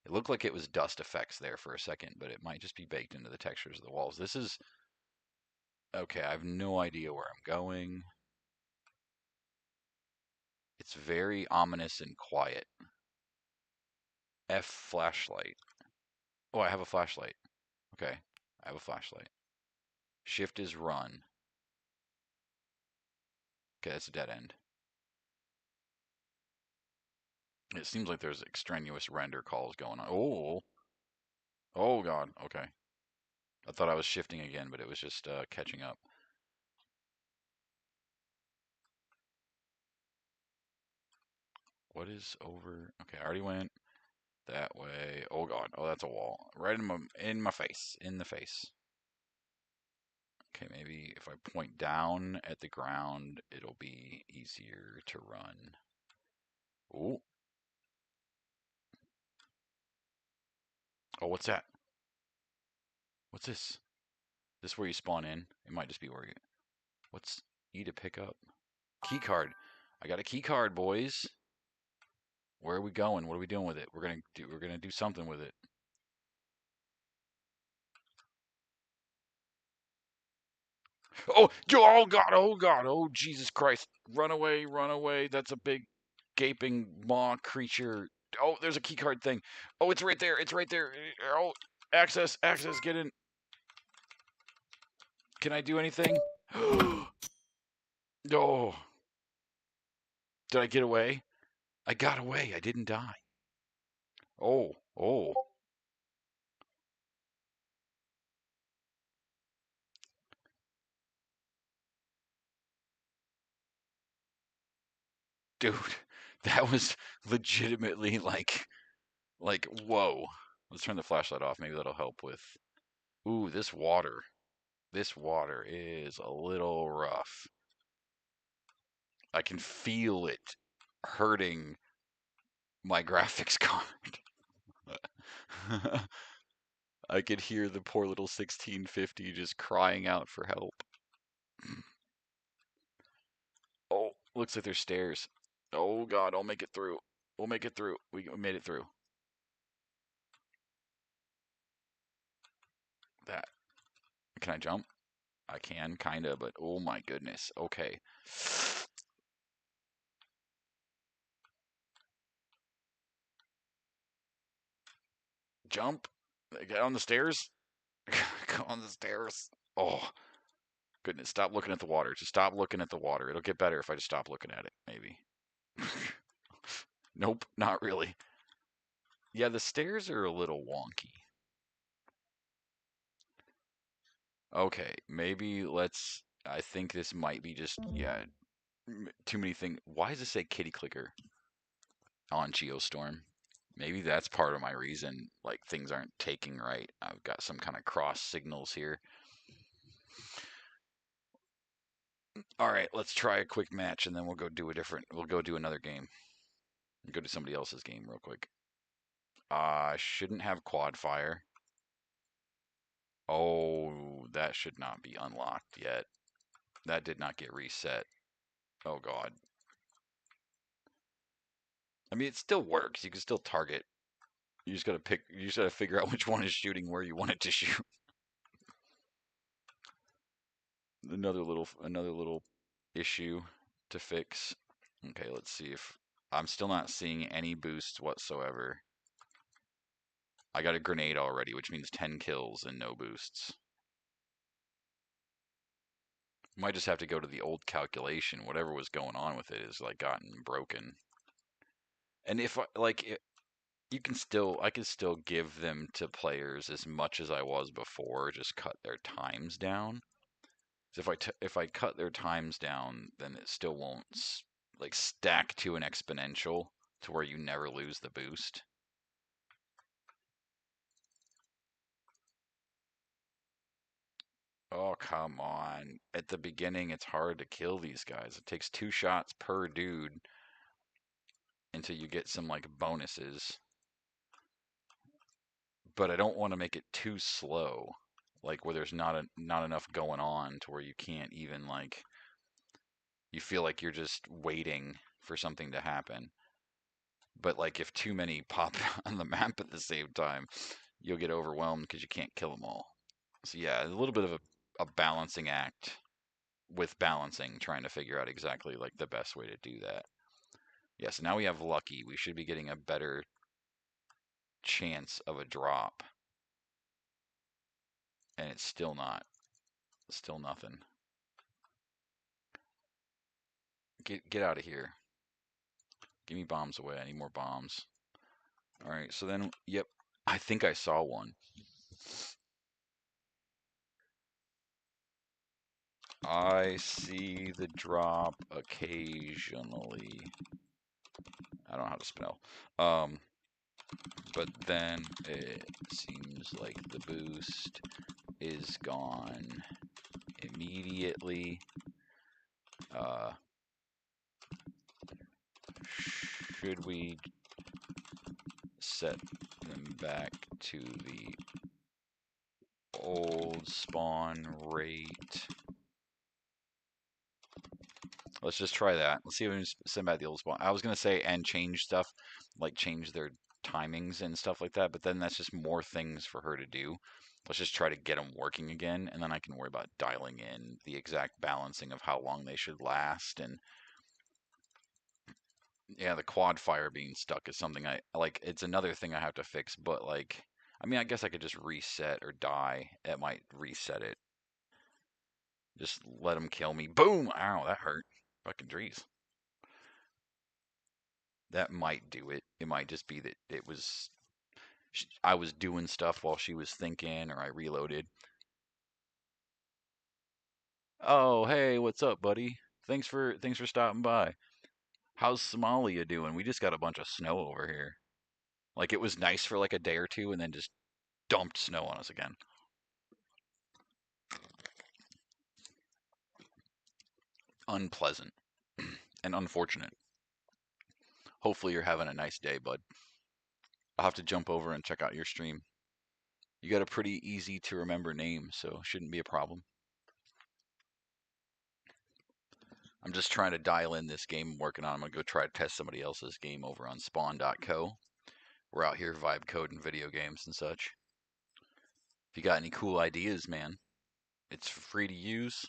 It looked like it was dust effects there for a second, but it might just be baked into the textures of the walls. This is okay. I have no idea where I'm going. It's very ominous and quiet. F flashlight. Oh, I have a flashlight. Okay, I have a flashlight. Shift is run. Okay, that's a dead end. It seems like there's extraneous render calls going on. Oh, oh God. Okay, I thought I was shifting again, but it was just catching up. What is over? Okay, I already went that way. Oh God. Oh, that's a wall. Right in my face. In the face. Okay, maybe if I point down at the ground, it'll be easier to run. Oh. Oh, what's that? What's this? This where you spawn in? It might just be where you. What's E to pick up? Key card. I got a key card, boys. Where are we going? What are we doing with it? We're gonna do something with it. Oh, oh God, oh God, oh Jesus Christ. Run away, run away. That's a big gaping maw creature. Oh, there's a key card thing. Oh, it's right there. It's right there. Oh, access, access, get in. Can I do anything? Oh, did I get away? I got away. I didn't die. Oh, oh. Dude, that was legitimately like whoa. Let's turn the flashlight off. Maybe that'll help with. Ooh, this water. This water is a little rough. I can feel it hurting my graphics card. I could hear the poor little 1650 just crying out for help. Oh, looks like there's stairs. Oh God, I'll make it through. We'll make it through. We made it through. That. Can I jump? I can, kinda, but oh my goodness. Okay. Jump. Get on the stairs. Go on the stairs. Oh, goodness. Stop looking at the water. Just stop looking at the water. It'll get better if I just stop looking at it, maybe. Nope, not really. Yeah, the stairs are a little wonky. Okay, maybe let's. I think this might be just, yeah, too many things. Why does it say kitty clicker on Geostorm? Maybe that's part of my reason, like things aren't taking right. I've got some kind of cross signals here. All right, let's try a quick match and then we'll go do another game. Go to somebody else's game real quick. Shouldn't have quad fire. Oh, that should not be unlocked yet. That did not get reset. Oh God. I mean, it still works. You can still target. You just gotta pick. You just gotta figure out which one is shooting where you want it to shoot. Another little issue to fix. Okay, let's see if I'm still not seeing any boosts whatsoever. I got a grenade already, which means 10 kills and no boosts. Might just have to go to the old calculation. Whatever was going on with it is like gotten broken. And if you can still, I could still give them to players as much as I was before, just cut their times down. So if I cut their times down, then it still won't like stack to an exponential to where you never lose the boost. Oh, come on. At the beginning, it's hard to kill these guys. It takes 2 shots per dude until you get some like bonuses. But I don't want to make it too slow, like where there's not enough going on to where you can't even like you feel like you're just waiting for something to happen. But like if too many pop on the map at the same time, you'll get overwhelmed because you can't kill them all. So yeah, a little bit of a balancing act with balancing, trying to figure out exactly like the best way to do that. Yeah, so now we have lucky. We should be getting a better chance of a drop. And it's still not. Still nothing. Get out of here. Give me bombs away. I need more bombs. All right, so then, yep, I think I saw one. I see the drop occasionally. I don't know how to spell. Um, but then it seems like the boost is gone immediately. Should we set them back to the old spawn rate? Let's just try that. Let's see if we can send back the old spawn. I was gonna say and change stuff, like change their timings and stuff like that, but then that's just more things for her to do. Let's just try to get them working again, and then I can worry about dialing in the exact balancing of how long they should last. And yeah, the quad fire being stuck is something I like. It's another thing I have to fix, but like, I mean, I guess I could just reset or die. It might reset it. Just let them kill me. Boom! Ow, that hurt. Fucking trees. That might do it. It might just be that it was I was doing stuff while she was thinking, or I reloaded. Oh, hey, what's up, buddy? Thanks for stopping by. How's Somalia doing? We just got a bunch of snow over here. Like it was nice for like a day or two, and then just dumped snow on us again. Unpleasant and unfortunate. Hopefully you're having a nice day, bud. I'll have to jump over and check out your stream. You got a pretty easy to remember name, so shouldn't be a problem. I'm just trying to dial in this game I'm working on. I'm gonna go try to test somebody else's game over on Spawn.co. We're out here vibe coding video games and such. If you got any cool ideas, man, it's free to use.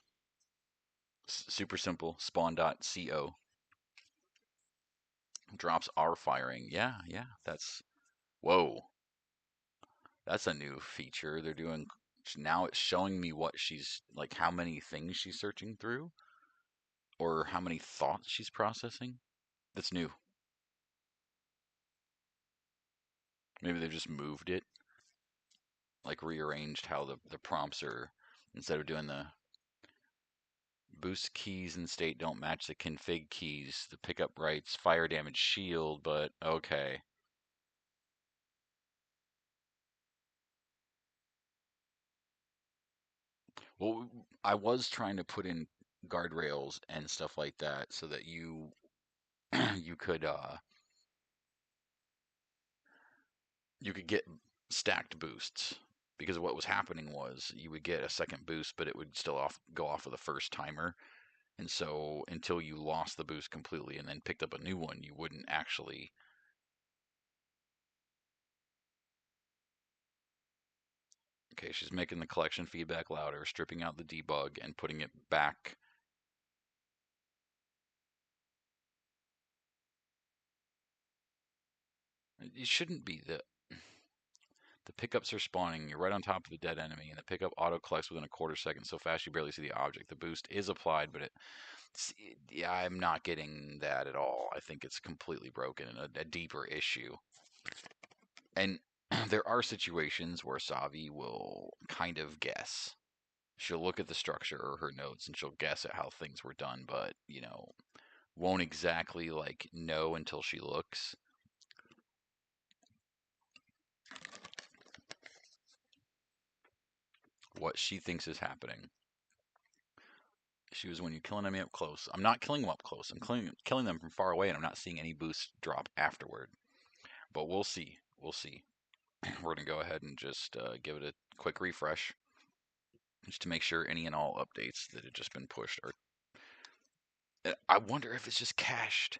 Super simple. Spawn.co. Drops are firing. Yeah, yeah. That's whoa. That's a new feature they're doing. Now it's showing me what she's like, how many things she's searching through, or how many thoughts she's processing. That's new. Maybe they've just moved it, like rearranged how the prompts are instead of doing the boost keys and state don't match the config keys. The pickup writes fire damage shield, but okay. Well, I was trying to put in guardrails and stuff like that so that you you could you could get stacked boosts because what was happening was you would get a second boost, but it would still go off of the first timer. And so until you lost the boost completely and then picked up a new one, you wouldn't actually. Okay, she's making the collection feedback louder, stripping out the debug and putting it back. it shouldn't be. The pickups are spawning. You're right on top of the dead enemy, and the pickup auto collects within a quarter second, so fast you barely see the object. The boost is applied, but yeah, I'm not getting that at all. I think it's completely broken and a deeper issue. And there are situations where Savi will kind of guess. She'll look at the structure or her notes and she'll guess at how things were done, but, won't exactly like know until she looks. What she thinks is happening. She was when you kill an enemy up close. I'm not killing them up close. I'm killing them from far away, and I'm not seeing any boost drop afterward. But we'll see. We'll see. We're gonna go ahead and just give it a quick refresh, just to make sure any and all updates that had just been pushed are. I wonder if it's just cached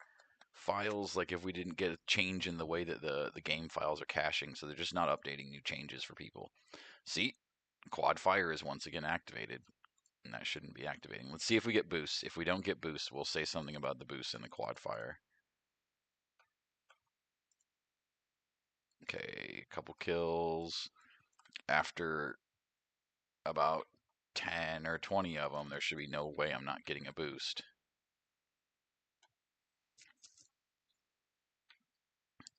files, like if we didn't get a change in the way that the game files are caching, so they're just not updating new changes for people. See, quad fire is once again activated. And that shouldn't be activating. Let's see if we get boosts. If we don't get boosts, we'll say something about the boosts in the quad fire. Okay, a couple kills. After about 10 or 20 of them, there should be no way I'm not getting a boost.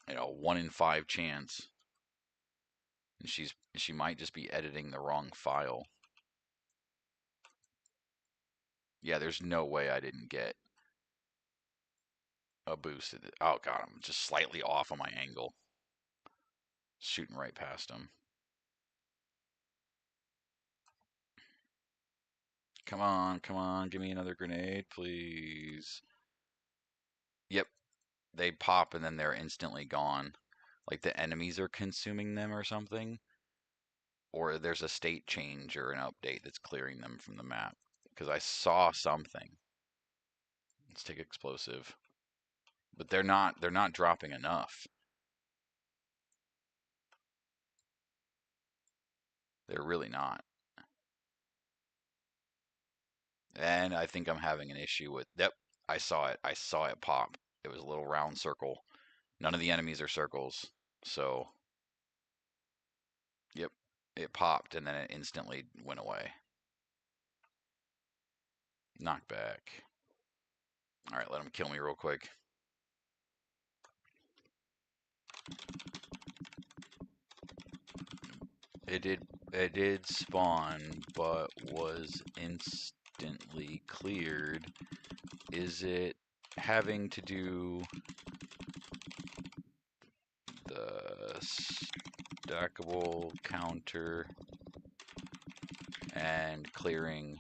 You know, 1 in 5 chance. And she might just be editing the wrong file. Yeah, there's no way I didn't get a boost. Oh god, I'm just slightly off on my angle. Shooting right past him. Come on, give me another grenade, please. Yep, they pop and then they're instantly gone. Like the enemies are consuming them or something. Or there's a state change or an update that's clearing them from the map. Because I saw something. Let's take explosive. But they're not dropping enough. They're really not. And I think I'm having an issue with, yep, I saw it. I saw it pop. It was a little round circle. None of the enemies are circles. So, yep, it popped and then it instantly went away. Knockback. All right, let him kill me real quick. It did spawn, but was instantly cleared. Is it having to do the stackable counter and clearing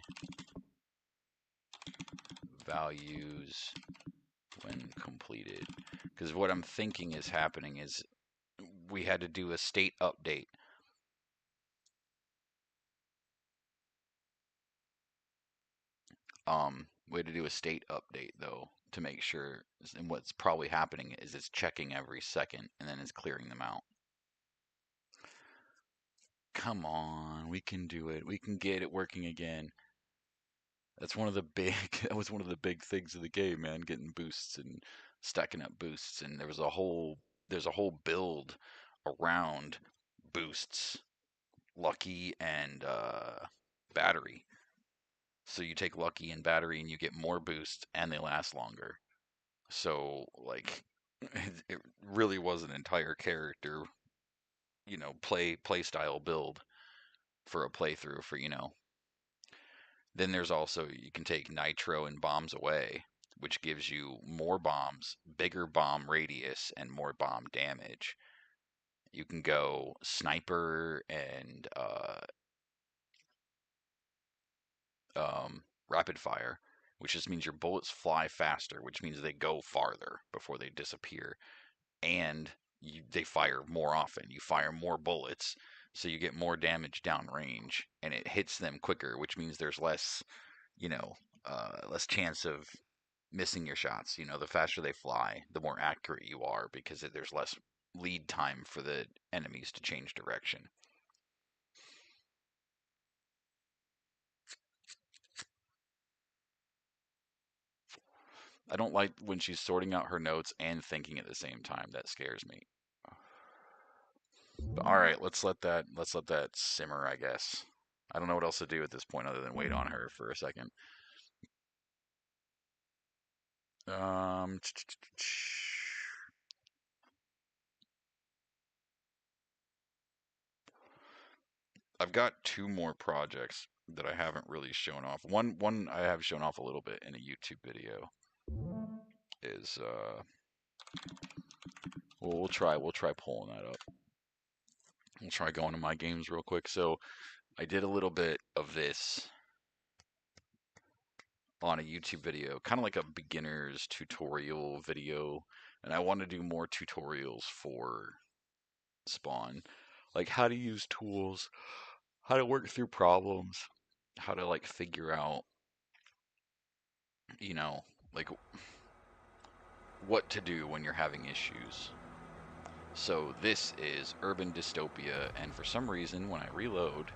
values when completed? Because what I'm thinking is happening is we had to do a state update. We had to do a state update though to make sure. And what's probably happening is it's checking every second and then it's clearing them out. Come on, we can do it. We can get it working again. That's one of the big. That was one of the big things of the game, man. Getting boosts and stacking up boosts, and there's a whole build around boosts, lucky and battery. So you take lucky and battery, and you get more boosts, and they last longer. So like, it really was an entire character, play style build for a playthrough for. Then there's also, you can take nitro and bombs away, which gives you more bombs, bigger bomb radius, and more bomb damage. You can go sniper and rapid fire, which just means your bullets fly faster, which means they go farther before they disappear, and they fire more often. You fire more bullets, so you get more damage downrange, and it hits them quicker, which means there's less less chance of missing your shots. The faster they fly, the more accurate you are because there's less lead time for the enemies to change direction. I don't like when she's sorting out her notes and thinking at the same time. That scares me. But all right, let's let that simmer, I guess. I don't know what else to do at this point other than wait on her for a second. Um, I've got two more projects that I haven't really shown off. One I have shown off a little bit in a YouTube video is well, we'll try pulling that up. We'll try going to my games real quick. So I did a little bit of this on a YouTube video, kind of like a beginner's tutorial video, and I want to do more tutorials for Spawn, like how to use tools, how to work through problems, how to like figure out, you know, like what to do when you're having issues. So this is Urban Dystopia, and for some reason, when I reload,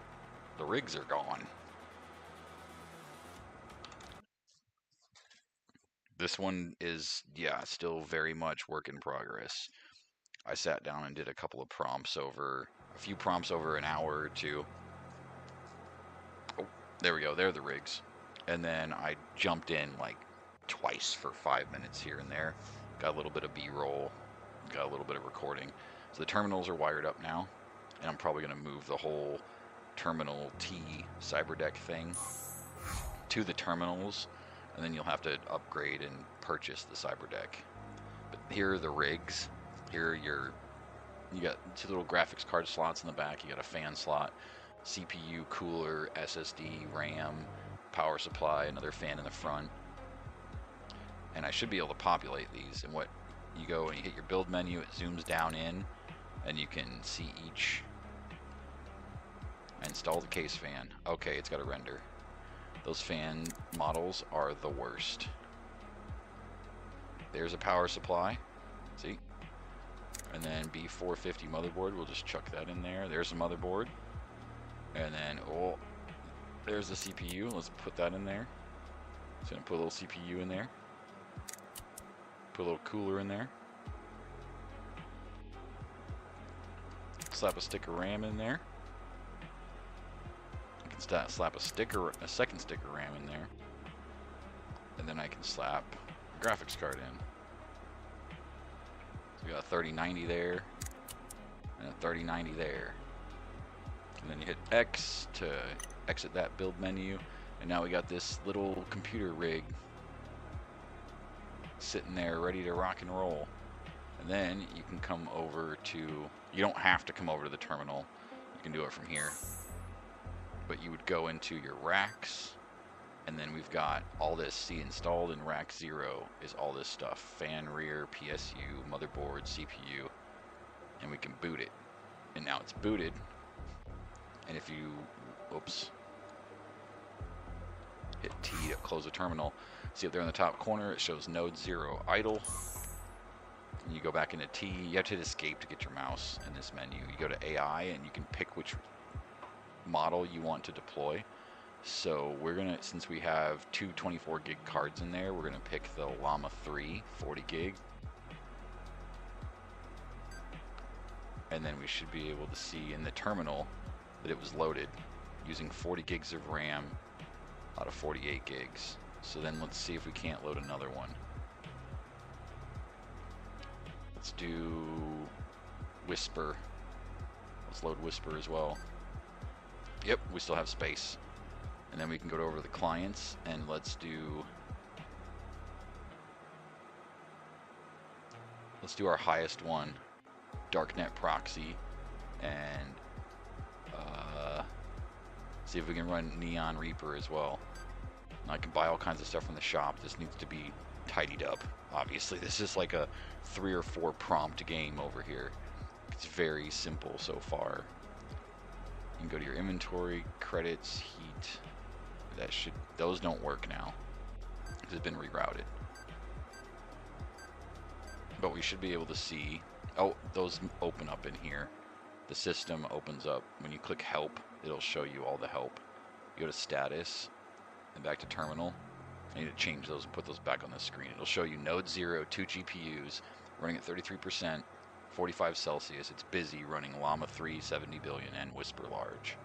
the rigs are gone. This one is, yeah, still very much work in progress. I sat down and did a few prompts over an hour or two. Oh, there we go. There are the rigs. And then I jumped in like twice for 5 minutes here and there. Got a little bit of B-roll, got a little bit of recording. So the terminals are wired up now, and I'm probably going to move the whole Terminal T CyberDeck thing to the terminals, and then you'll have to upgrade and purchase the CyberDeck. But here are the rigs. Here are you got two little graphics card slots in the back. You got a fan slot, CPU, cooler, SSD, RAM, power supply, another fan in the front. And I should be able to populate these. And what you go and you hit your build menu, it zooms down in, and you can see each. Install the case fan. Okay, it's got to render. Those fan models are the worst. There's a power supply. See? And then B450 motherboard, we'll just chuck that in there. There's a motherboard. And then, oh, there's the CPU. Let's put that in there. Just gonna put a little CPU in there. Put a little cooler in there. Slap a stick of RAM in there. I can slap a second stick of RAM in there. And then I can slap a graphics card in. So we got a 3090 there, and a 3090 there. And then you hit X to exit that build menu, and now we got this little computer rig sitting there ready to rock and roll. And then you can come over to, you don't have to come over to the terminal, you can do it from here. But you would go into your racks, and then we've got all this. See, installed in rack 0 is all this stuff: fan, rear, PSU, motherboard, CPU, and we can boot it. And now it's booted. And if you, oops, hit T to close the terminal, see up there in the top corner it shows node 0 idle. And you go back into T. You have to hit escape to get your mouse in this menu. You go to AI, and you can pick which model you want to deploy. So we're gonna, since we have two 24 gig cards in there, we're gonna pick the Llama 3 40 gig, and then we should be able to see in the terminal that it was loaded using 40 gigs of RAM out of 48 gigs. So then let's see if we can't load another one. Let's do Whisper. Let's load Whisper as well. Yep, we still have space. And then we can go over to the clients, and let's do our highest one, Darknet Proxy, and see if we can run Neon Reaper as well. And I can buy all kinds of stuff from the shop. This needs to be tidied up. Obviously, this is like a 3 or 4 prompt game over here. It's very simple so far. You can go to your inventory, credits, heat. Those don't work now. It's been rerouted. But we should be able to see, oh, those open up in here. The system opens up. When you click help, it'll show you all the help. You go to status and back to terminal. I need to change those and put those back on the screen. It'll show you node 0, 2 GPUs running at 33%, 45 Celsius. It's busy running Llama 3, 70 billion, and Whisper Large.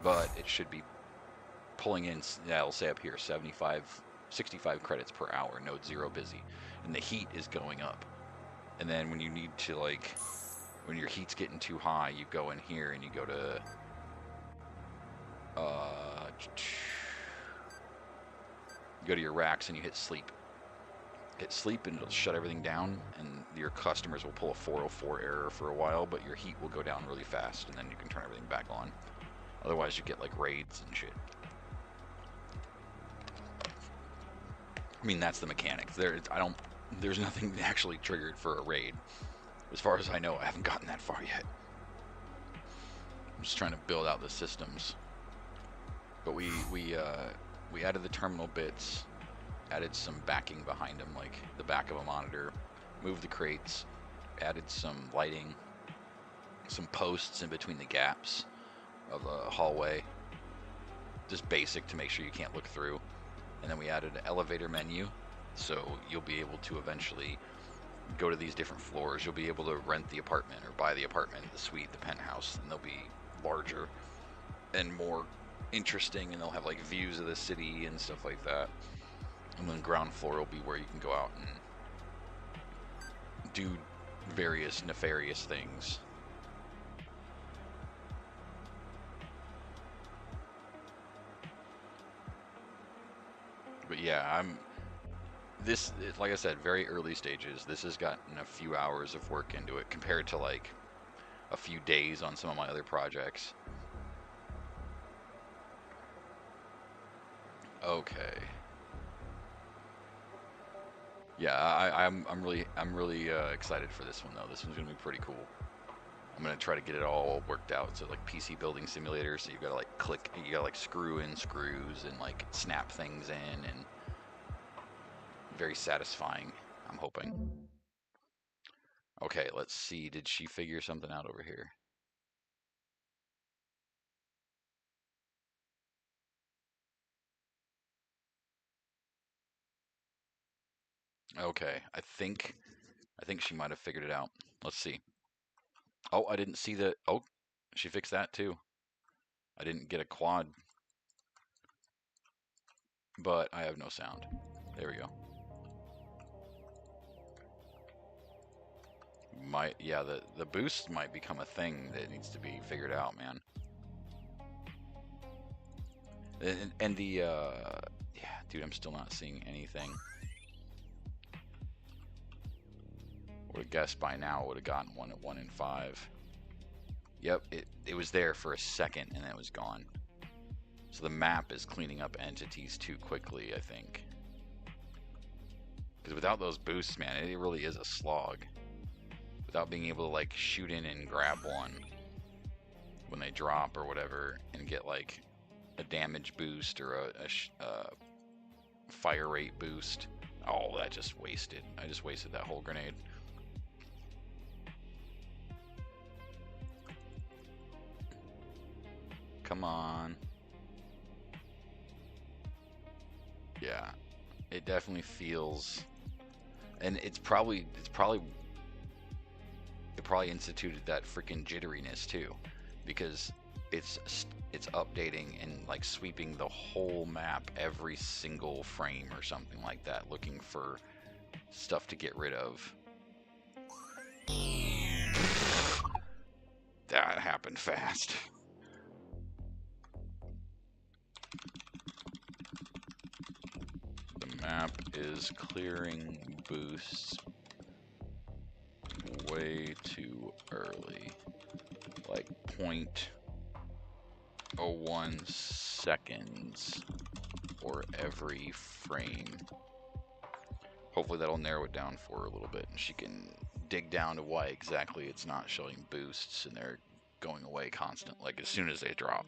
But it should be pulling in, I'll say up here, 65 credits per hour, node 0 busy. And the heat is going up. And then when you need to, like, when your heat's getting too high, you go in here and you go to, you go to your racks and you hit sleep. Hit sleep and it'll shut everything down, and your customers will pull a 404 error for a while, but your heat will go down really fast, and then you can turn everything back on. Otherwise, you get like raids and shit. I mean, that's the mechanic. There's nothing actually triggered for a raid. As far as I know, I haven't gotten that far yet. I'm just trying to build out the systems. But we added the terminal bits, added some backing behind them, like the back of a monitor, moved the crates, added some lighting, some posts in between the gaps of a hallway, just basic to make sure you can't look through. And then we added an elevator menu, so you'll be able to eventually go to these different floors. You'll be able to rent the apartment or buy the apartment, the suite, the penthouse, and they'll be larger and more interesting, and they'll have like views of the city and stuff like that. And then the ground floor will be where you can go out and do various nefarious things. But yeah, this, like I said, very early stages. This has gotten a few hours of work into it compared to like a few days on some of my other projects. Okay. Yeah, I'm really excited for this one though. This one's gonna be pretty cool. I'm gonna try to get it all worked out. So like PC building simulator. So you gotta like you gotta like screw in screws and like snap things in, and very satisfying, I'm hoping. Okay, let's see. Did she figure something out over here? Okay, I think she might have figured it out. Let's see. Oh, I didn't see the. Oh, she fixed that too. I didn't get a quad, but I have no sound. There we go. Yeah, the boost might become a thing that needs to be figured out, man. And the yeah, dude, I'm still not seeing anything. Would have guessed by now. Would have gotten one at 1 in 5. Yep, it was there for a second and then it was gone. So the map is cleaning up entities too quickly, I think. Because without those boosts, man, it really is a slog. Without being able to like shoot in and grab one when they drop or whatever, and get like a damage boost or a fire rate boost. Oh, that just wasted. I just wasted that whole grenade. Come on. Yeah, it definitely feels, and it probably instituted that freaking jitteriness too, because it's updating and like sweeping the whole map every single frame or something like that, looking for stuff to get rid of. That happened fast. The map is clearing boosts way too early. Like 0.01 seconds or every frame. Hopefully that'll narrow it down for her a little bit, and she can dig down to why exactly it's not showing boosts and they're going away constant, like as soon as they drop.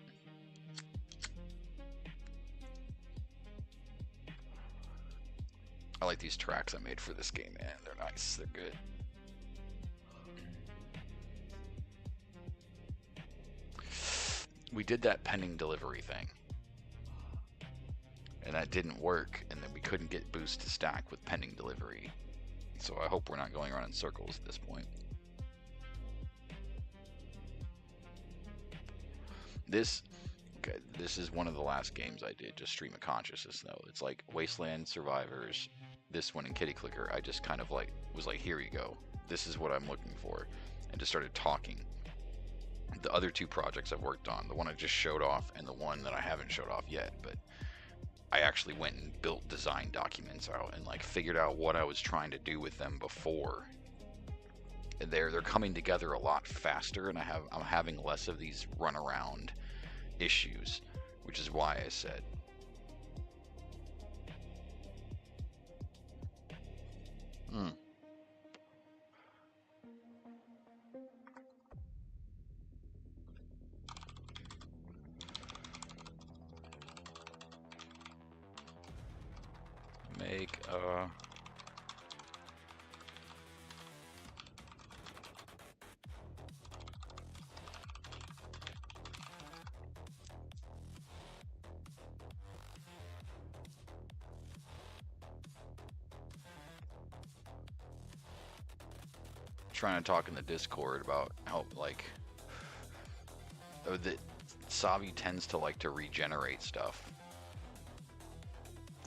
I like these tracks I made for this game, man. They're nice. They're good. We did that pending delivery thing, and that didn't work, and then we couldn't get boost to stack with pending delivery. So I hope we're not going around in circles at this point. This okay, this is one of the last games I did, just Stream of Consciousness though. It's like Wasteland Survivors, this one and Kitty Clicker. I just kind of like was like, here you go. This is what I'm looking for. And just started talking. The other two projects I've worked on, the one I just showed off and the one that I haven't showed off yet, but I actually went and built design documents out and like figured out what I was trying to do with them before. And they're coming together a lot faster, and I'm having less of these runaround issues, which is why I said make trying to talk in the Discord about how like that Savi tends to like to regenerate stuff,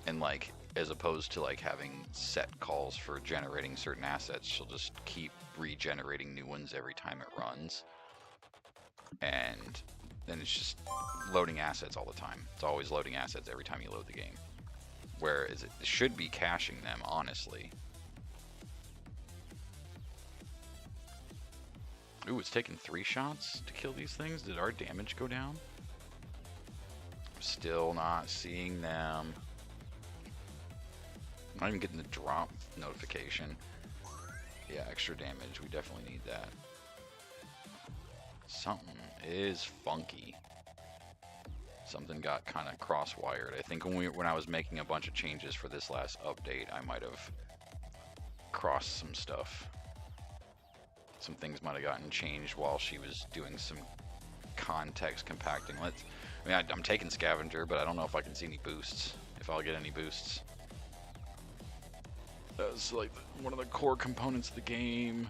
and like as opposed to like having set calls for generating certain assets, she'll just keep regenerating new ones every time it runs, and then it's just loading assets all the time. It's always loading assets every time you load the game, whereas it should be caching them, honestly. Ooh, it's taken 3 shots to kill these things. Did our damage go down? I'm still not seeing them. I'm not even getting the drop notification. Yeah, extra damage. We definitely need that. Something is funky. Something got kind of cross-wired. I think when I was making a bunch of changes for this last update, I might have crossed some stuff. Some things might have gotten changed while she was doing some context compacting. I'm taking Scavenger, but I don't know if I can see any boosts. If I'll get any boosts. That's like one of the core components of the game.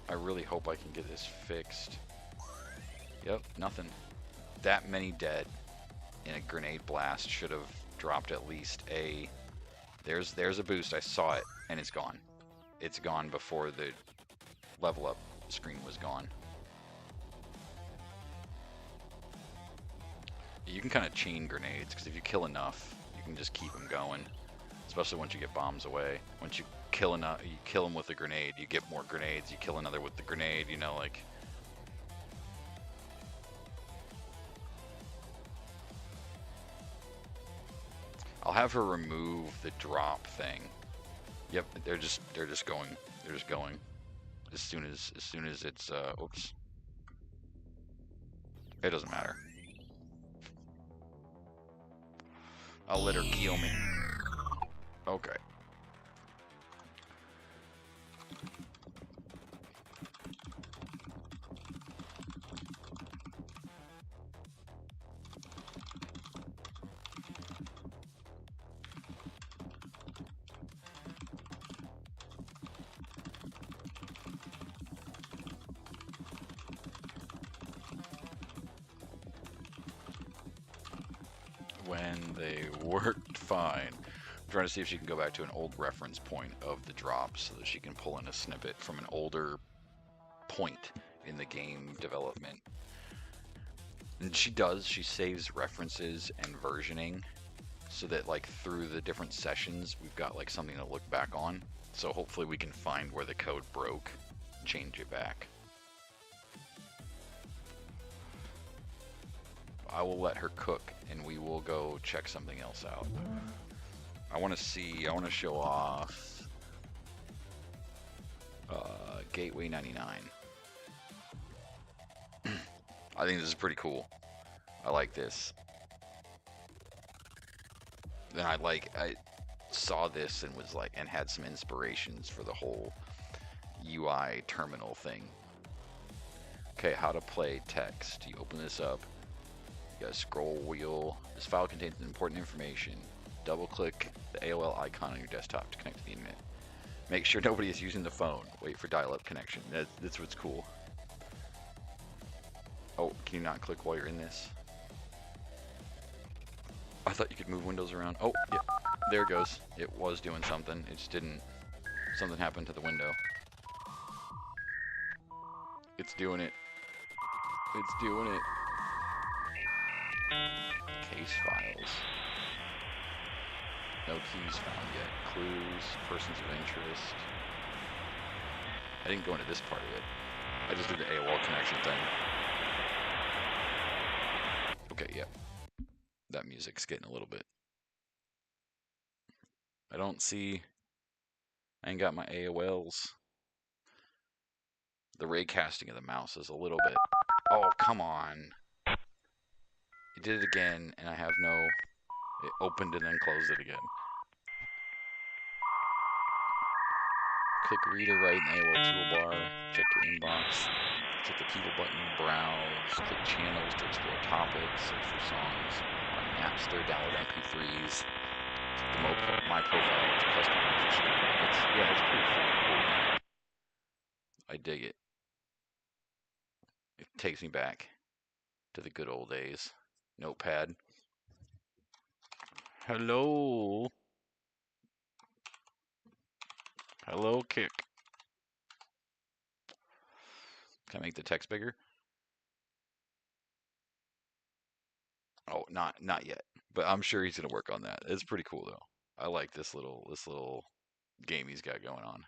I really hope I can get this fixed. Yep, nothing. That many dead in a grenade blast should have dropped at least a... There's a boost. I saw it, and it's gone. It's gone before the level up screen was gone. You can kind of chain grenades, because if you kill enough, you can just keep them going. Especially once you get bombs away. Once you kill enough, you kill them with a grenade, you get more grenades. You kill another with the grenade, you know, like... I'll have her remove the drop thing. Yep, they're just going. They're just going. As soon as it's oops. It doesn't matter. I'll let her kill me. Okay. When they worked fine. I'm trying to see if she can go back to an old reference point of the drop so that she can pull in a snippet from an older point in the game development. And she does. She saves references and versioning so that like through the different sessions we've got like something to look back on. So hopefully we can find where the code broke and change it back. I will let her cook and we will go check something else out. I want to show off Gateway 99. I think this is pretty cool. I like this. Then I saw this and was like, and had some inspirations for the whole UI terminal thing. Okay, how to play text. You open this up. You got a scroll wheel. This file contains important information. Double click the AOL icon on your desktop to connect to the internet. Make sure nobody is using the phone. Wait for dial-up connection. That's what's cool. Oh, can you not click while you're in this? I thought you could move windows around. Oh, yeah. There it goes. It was doing something. It just didn't. Something happened to the window. It's doing it. It's doing it. Case files. No keys found yet. Clues, persons of interest. I didn't go into this part of it. I just did the AOL connection thing. Okay, yeah. That music's getting a little bit. I don't see. I ain't got my AOLs. The ray casting of the mouse is a little bit. Oh, come on. It did it again, and I have no. It opened and then closed it again. Click read or write in the AOL toolbar. Check your inbox. Check the people button. Browse. Click channels to explore topics. Search for songs on Napster. Download MP3s. Check the my profile to customize your screen. It's pretty freaking cool, man. I dig it. It takes me back to the good old days. Notepad. Hello. Hello, Kick. Can I make the text bigger? Oh, not yet. But I'm sure he's gonna work on that. It's pretty cool though. I like this little game he's got going on.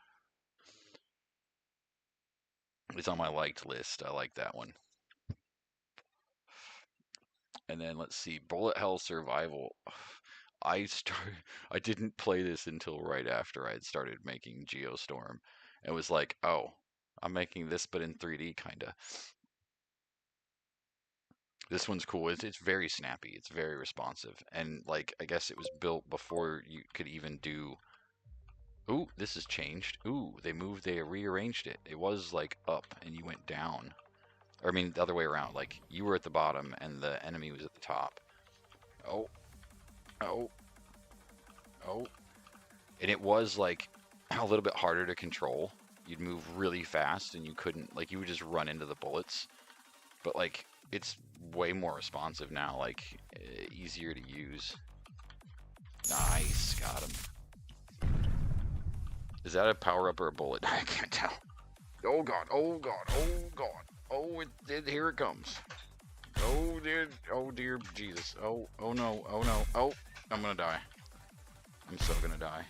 It's on my liked list. I like that one. And then let's see, Bullet Hell Survival. I didn't play this until right after I had started making Geostorm. It was like, oh, I'm making this but in 3D kinda. This one's cool. It's very snappy. It's very responsive. And like I guess it was built before you could even do. Ooh, this has changed. Ooh, they rearranged it. It was like up and you went down. Or I mean the other way around. Like you were at the bottom and the enemy was at the top. Oh. Oh. Oh. And it was like a little bit harder to control. You'd move really fast and you couldn't, like, you would just run into the bullets. But like it's way more responsive now, like easier to use. Nice, got him. Is that a power up or a bullet? I can't tell. Oh god, oh god, oh god. Oh, here it comes. Oh dear Jesus. Oh no, oh no. Oh, I'm gonna die. I'm so gonna die.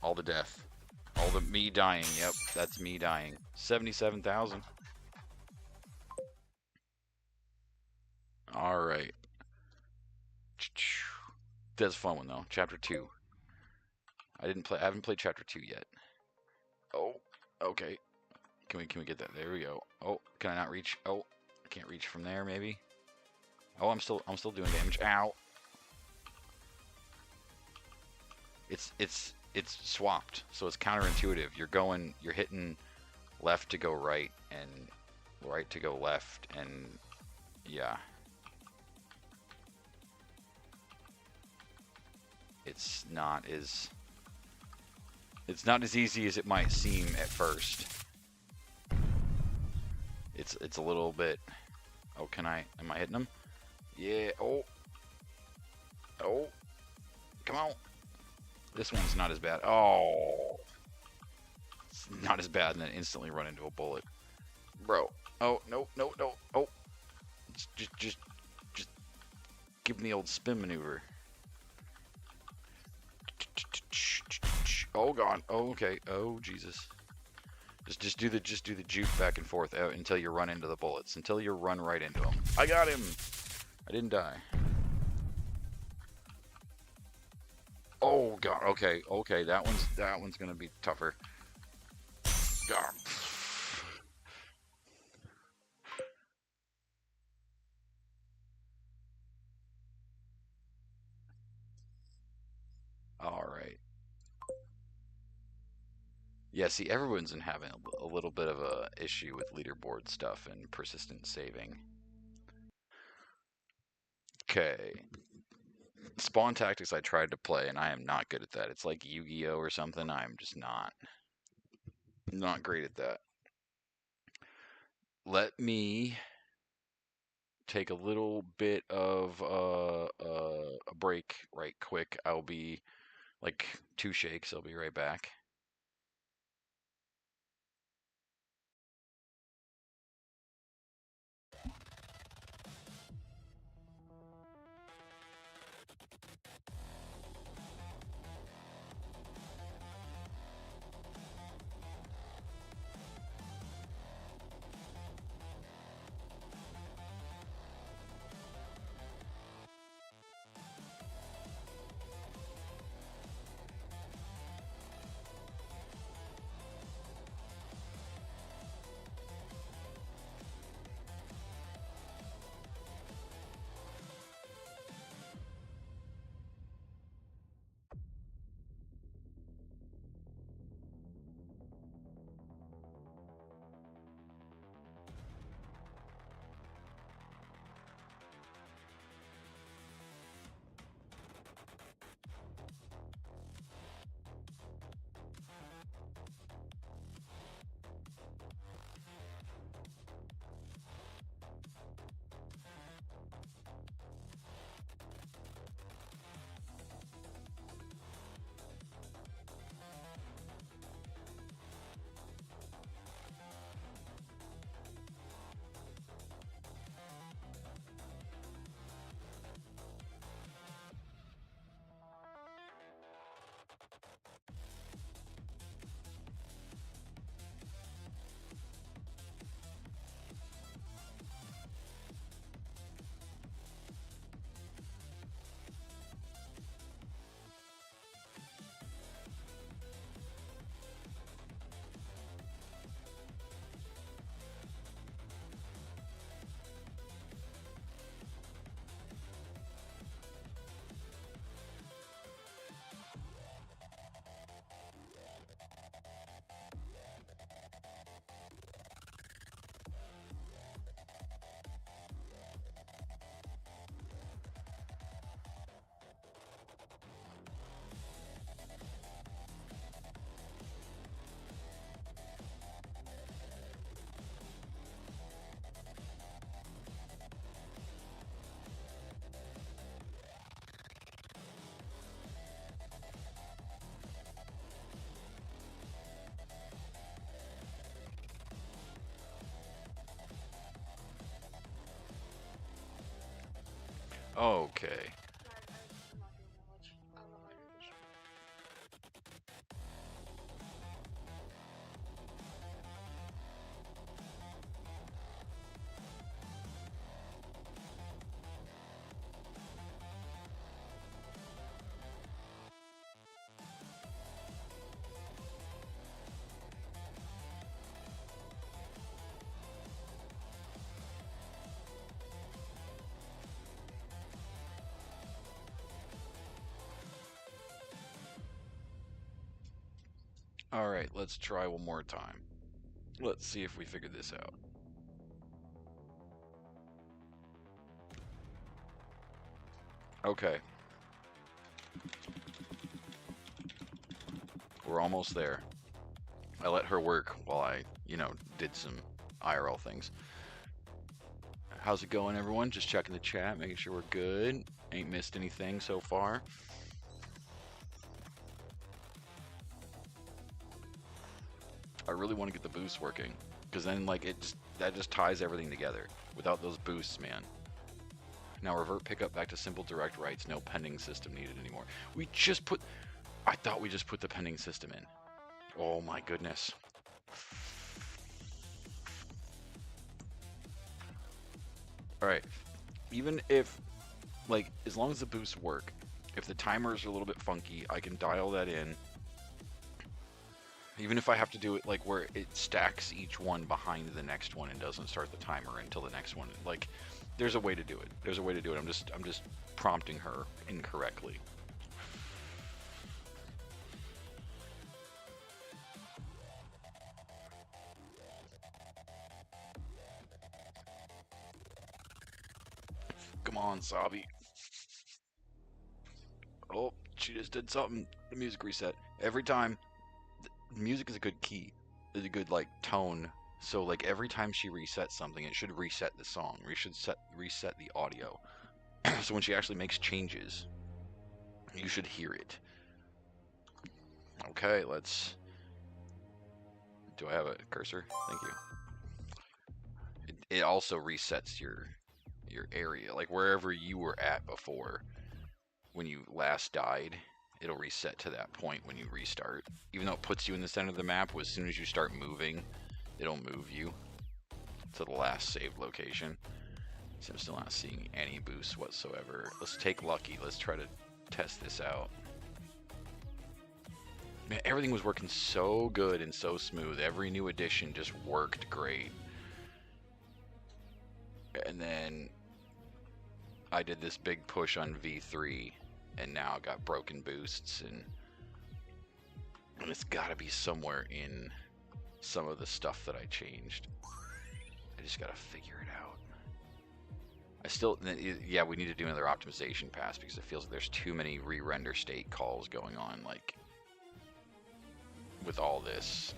All the death. All the me dying. Yep, that's me dying. 77,000. All right. That's a fun one though. Chapter 2. I haven't played chapter 2 yet. Oh, okay. Can we get that? There we go. Oh, can I not reach? Oh, I can't reach from there maybe. Oh, I'm still doing damage. Ow. It's swapped, so it's counterintuitive. You're hitting left to go right and right to go left, and yeah. It's not as easy as it might seem at first. It's a little bit. Oh, am I hitting him? Yeah. Oh. Come on. This one's not as bad. Oh. It's not as bad, and then instantly run into a bullet. Bro. Oh, no. Oh. Just give me the old spin maneuver. Oh god. Oh, okay. Oh Jesus. Just do the juke back and forth out until you run into the bullets. Until you run right into them. I got him. I didn't die. Oh god. Okay. That one's gonna be tougher. God. All right. Yeah, see, everyone's been having a little bit of a issue with leaderboard stuff and persistent saving. Okay. Spawn Tactics I tried to play, and I am not good at that. It's like Yu-Gi-Oh! Or something. I'm just not great at that. let me take a little bit of a break right quick. I'll be like 2 shakes. I'll be right back. Okay. All right, let's try one more time. Let's see if we figure this out. Okay, we're almost there. I let her work while I, did some IRL things. How's it going, everyone? Just checking the chat, making sure we're good. Ain't missed anything so far. I really want to get the boost working, because then that just ties everything together. Without those boosts, man. Now revert pickup back to simple direct writes. No pending system needed anymore. I thought we just put the pending system in. Oh my goodness. All right. Even if, as long as the boosts work, if the timers are a little bit funky, I can dial that in. Even if I have to do it where it stacks each one behind the next one and doesn't start the timer until the next one. There's a way to do it. There's a way to do it. I'm just prompting her incorrectly. Come on, Sabi. Oh, she just did something. The music reset. Every time, music is a good key. It's a good tone So like every time she resets something, it should reset the song. We should reset the audio. So when she actually makes changes, you should hear it. Okay, let's. Do I have a cursor? Thank you. It also resets your area, like wherever you were at before when you last died. It'll reset to that point when you restart. Even though it puts you in the center of the map, as soon as you start moving, it'll move you to the last saved location. So I'm still not seeing any boosts whatsoever. Let's take Lucky. Let's try to test this out. Man, everything was working so good and so smooth. Every new addition just worked great. And then I did this big push on V3, and now I got broken boosts, and it's got to be somewhere in some of the stuff that I changed. I just got to figure it out. I still, yeah, we need to do another optimization pass because it feels like there's too many re-render state calls going on, like with all this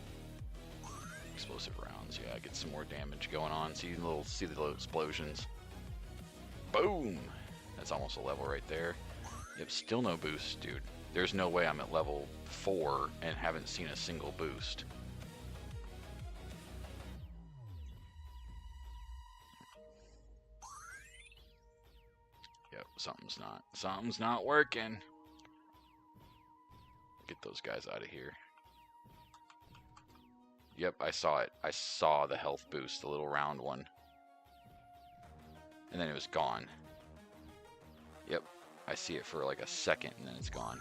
explosive rounds. Yeah, get some more damage going on. See the little explosions. Boom! That's almost a level right there. Yep, still no boost, dude. There's no way I'm at level 4 and haven't seen a single boost. Yep, something's not working. Get those guys out of here. Yep, I saw it. I saw the health boost, the little round one. And then it was gone. Yep, I see it for like a second and then it's gone.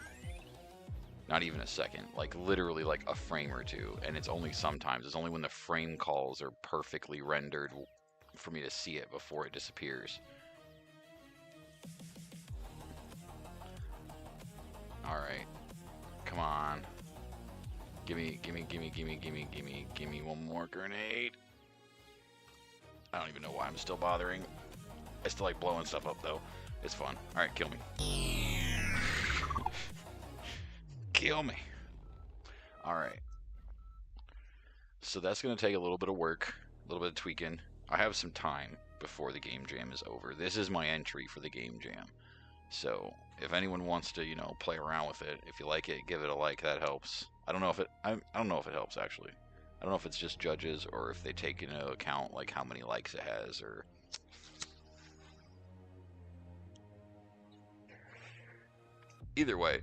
Not even a second, like literally like a frame or two. And it's only sometimes, it's only when the frame calls are perfectly rendered for me to see it before it disappears. Alright, come on. Give me one more grenade. I don't even know why I'm still bothering. I still like blowing stuff up though. It's fun. Alright, kill me. Kill me. Alright. So that's going to take a little bit of work, a little bit of tweaking. I have some time before the game jam is over. This is my entry for the game jam. So if anyone wants to, you know, play around with it, if you like it, give it a like. That helps. I don't know if it helps actually. I don't know if it's just judges or if they take into account like how many likes it has or. Either way,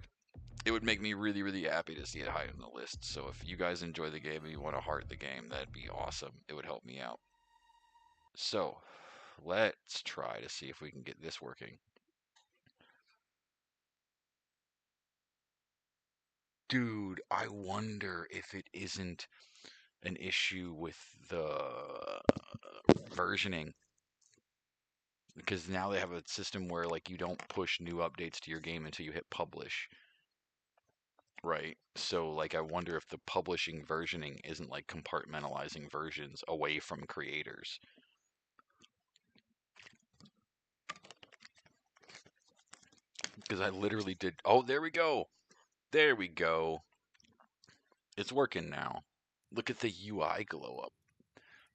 it would make me really, really happy to see it high on the list. So if you guys enjoy the game and you want to heart the game, that'd be awesome. It would help me out. So let's try to see if we can get this working. Dude, I wonder if it isn't an issue with the versioning. Because now they have a system where like you don't push new updates to your game until you hit publish. Right. So like I wonder if the publishing versioning isn't like compartmentalizing versions away from creators. Because I literally did. Oh, there we go. There we go. It's working now. Look at the UI glow up.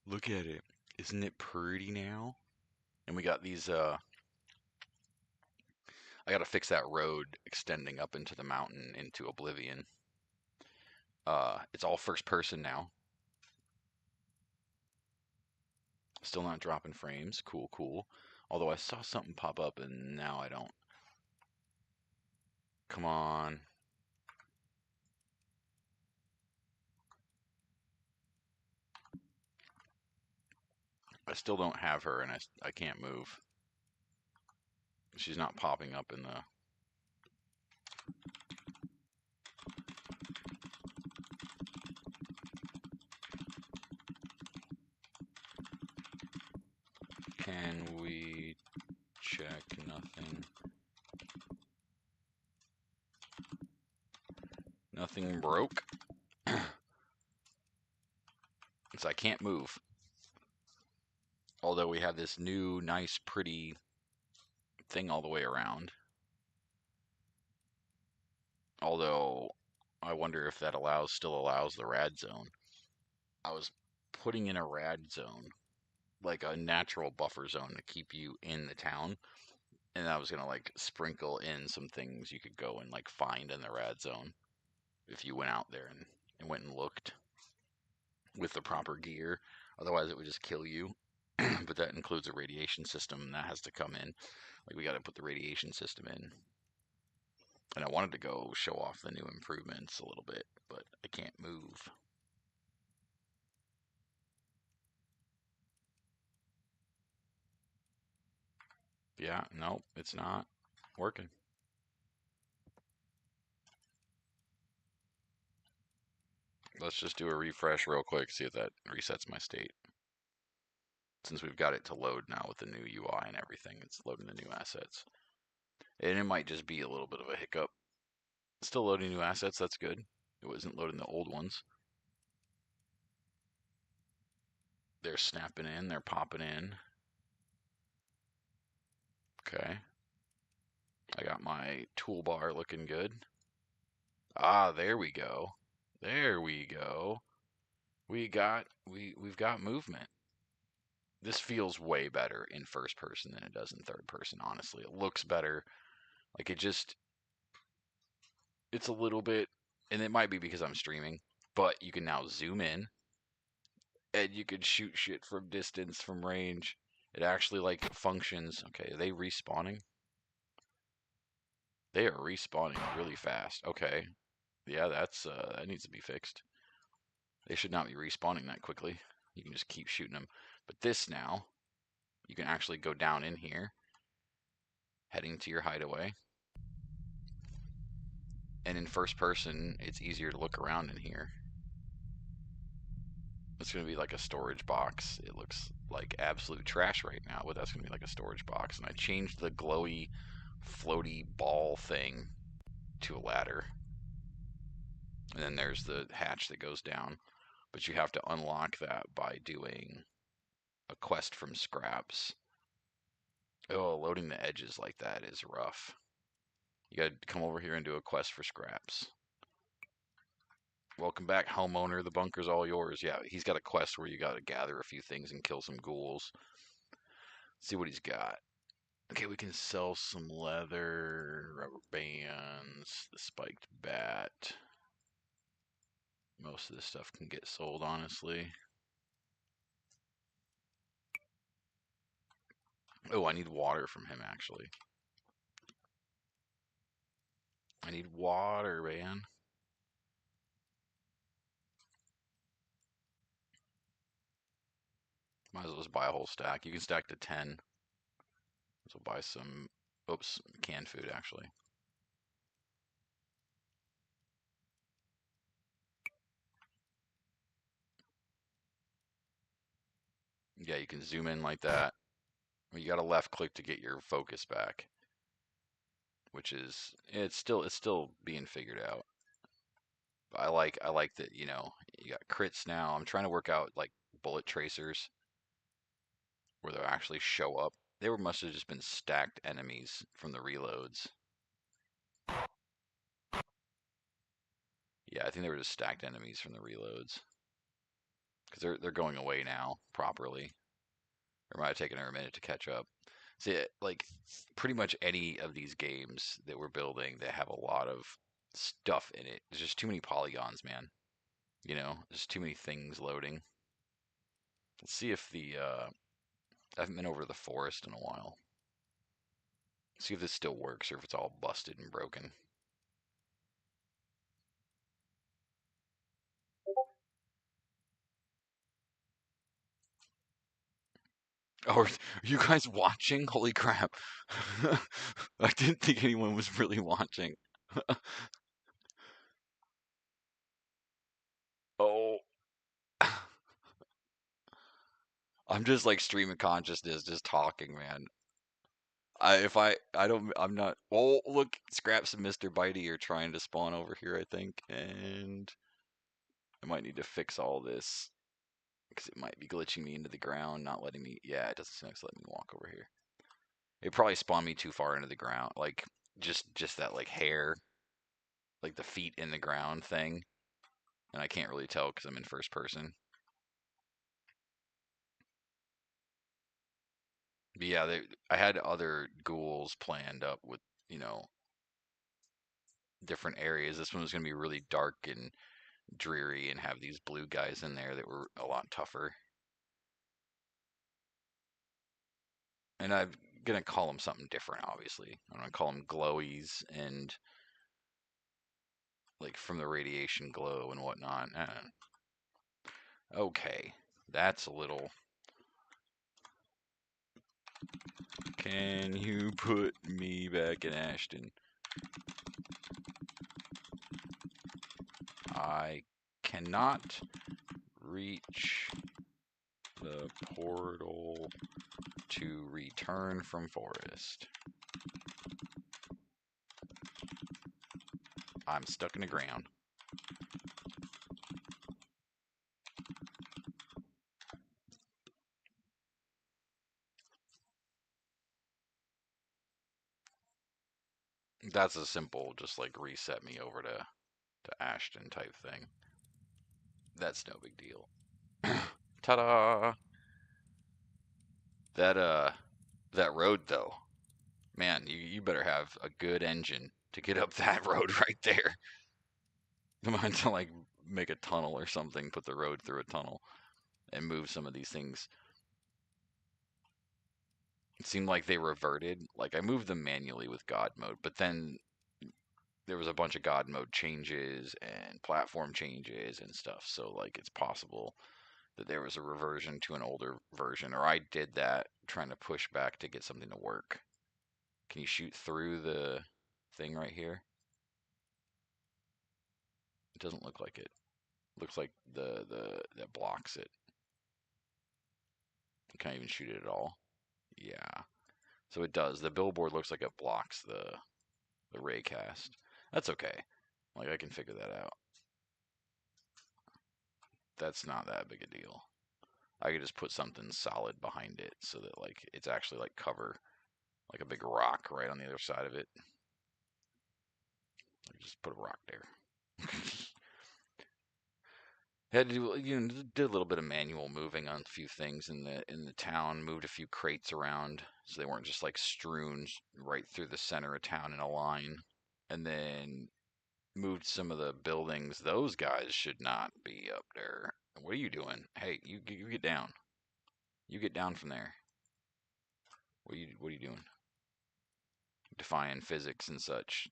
Look at it. Isn't it pretty now? And we got these, I gotta fix that road extending up into the mountain into Oblivion. It's all first person now. Still not dropping frames. Cool, cool. Although I saw something pop up and now I don't. Come on. I still don't have her and I can't move. She's not popping up in the... Can we check nothing? Nothing broke. So I can't move. Although we have this new, nice, pretty thing all the way around. Although I wonder if that still allows the rad zone. I was putting in a rad zone, like a natural buffer zone to keep you in the town. And I was gonna like sprinkle in some things you could go and like find in the rad zone if you went out there and went and looked with the proper gear. Otherwise, it would just kill you. But that includes a radiation system, and that has to come in. Like, we got to put the radiation system in. And I wanted to go show off the new improvements a little bit, but I can't move. Yeah, nope, it's not working. Let's just do a refresh real quick, see if that resets my state. Since we've got it to load now with the new UI and everything, it's loading the new assets. And it might just be a little bit of a hiccup. Still loading new assets, that's good. It wasn't loading the old ones. They're snapping in, they're popping in. Okay. I got my toolbar looking good. Ah, there we go. There we go. We've got movement. This feels way better in first person than it does in third person, honestly. It looks better. Like it's a little bit, and it might be because I'm streaming, but you can now zoom in and you can shoot shit from distance, from range. It actually like functions. Okay, are they respawning? They are respawning really fast. Okay. Yeah, that needs to be fixed. They should not be respawning that quickly. You can just keep shooting them. But this now, you can actually go down in here, heading to your hideaway. And in first person, it's easier to look around in here. It's going to be like a storage box. It looks like absolute trash right now, but that's going to be like a storage box. And I changed the glowy, floaty ball thing to a ladder. And then there's the hatch that goes down. But you have to unlock that by doing a quest from scraps. Oh, loading the edges like that is rough. You gotta come over here and do a quest for scraps. Welcome back, homeowner. The bunker's all yours. Yeah, he's got a quest where you gotta gather a few things and kill some ghouls. See what he's got. Okay, we can sell some leather, rubber bands, the spiked bat. Most of this stuff can get sold, honestly. Oh, I need water from him, actually. I need water, man. Might as well just buy a whole stack. You can stack to 10. So buy some, oops, canned food, actually. Yeah, you can zoom in like that. You got to left click to get your focus back, which is it's still being figured out. But I like that, you got crits now. I'm trying to work out like bullet tracers where they'll actually show up. They must have just been stacked enemies from the reloads. Yeah, I think they were just stacked enemies from the reloads because they're going away now properly. Or might have taken her a minute to catch up. See, like pretty much any of these games that we're building, they have a lot of stuff in it. There's just too many polygons, man. There's too many things loading. Let's see if I haven't been over to the forest in a while. See if this still works or if it's all busted and broken. Oh, are you guys watching? Holy crap. I didn't think anyone was really watching. Oh, I'm just like stream of consciousness, just talking, man. I'm not. Oh, look, Scraps and Mr. Bitey are trying to spawn over here, I think, and I might need to fix all this because it might be glitching me into the ground, not letting me. Yeah, it doesn't let me walk over here. It probably spawned me too far into the ground, like just that like hair, like the feet in the ground thing, and I can't really tell because I'm in first person. But yeah, I had other ghouls planned up with, you know, different areas. This one was going to be really dark and dreary and have these blue guys in there that were a lot tougher. And I'm going to call them something different, obviously. I'm going to call them glowies and like from the radiation glow and whatnot. Okay, that's a little. Can you put me back in Ashton? I cannot reach the portal to return from forest. I'm stuck in the ground. That's a simple, just like reset me over to Ashton type thing. That's no big deal. Ta-da! That that road though, man, you better have a good engine to get up that road right there. I'm going to like make a tunnel or something, put the road through a tunnel, and move some of these things. It seemed like they reverted. Like I moved them manually with God mode, but then there was a bunch of God mode changes and platform changes and stuff. So like it's possible that there was a reversion to an older version, or I did that trying to push back to get something to work. Can you shoot through the thing right here? It doesn't look like it. Looks like the that blocks it. You can't even shoot it at all. Yeah. So it does. The billboard looks like it blocks the raycast. That's okay. Like I can figure that out. That's not that big a deal. I could just put something solid behind it so that like it's actually like cover, like a big rock right on the other side of it. Just put a rock there. Had to do, did a little bit of manual moving on a few things in the town. Moved a few crates around so they weren't just like strewn right through the center of town in a line. And then moved some of the buildings. Those guys should not be up there. What are you doing? Hey, you get down. You get down from there. What are you doing? Defying physics and such.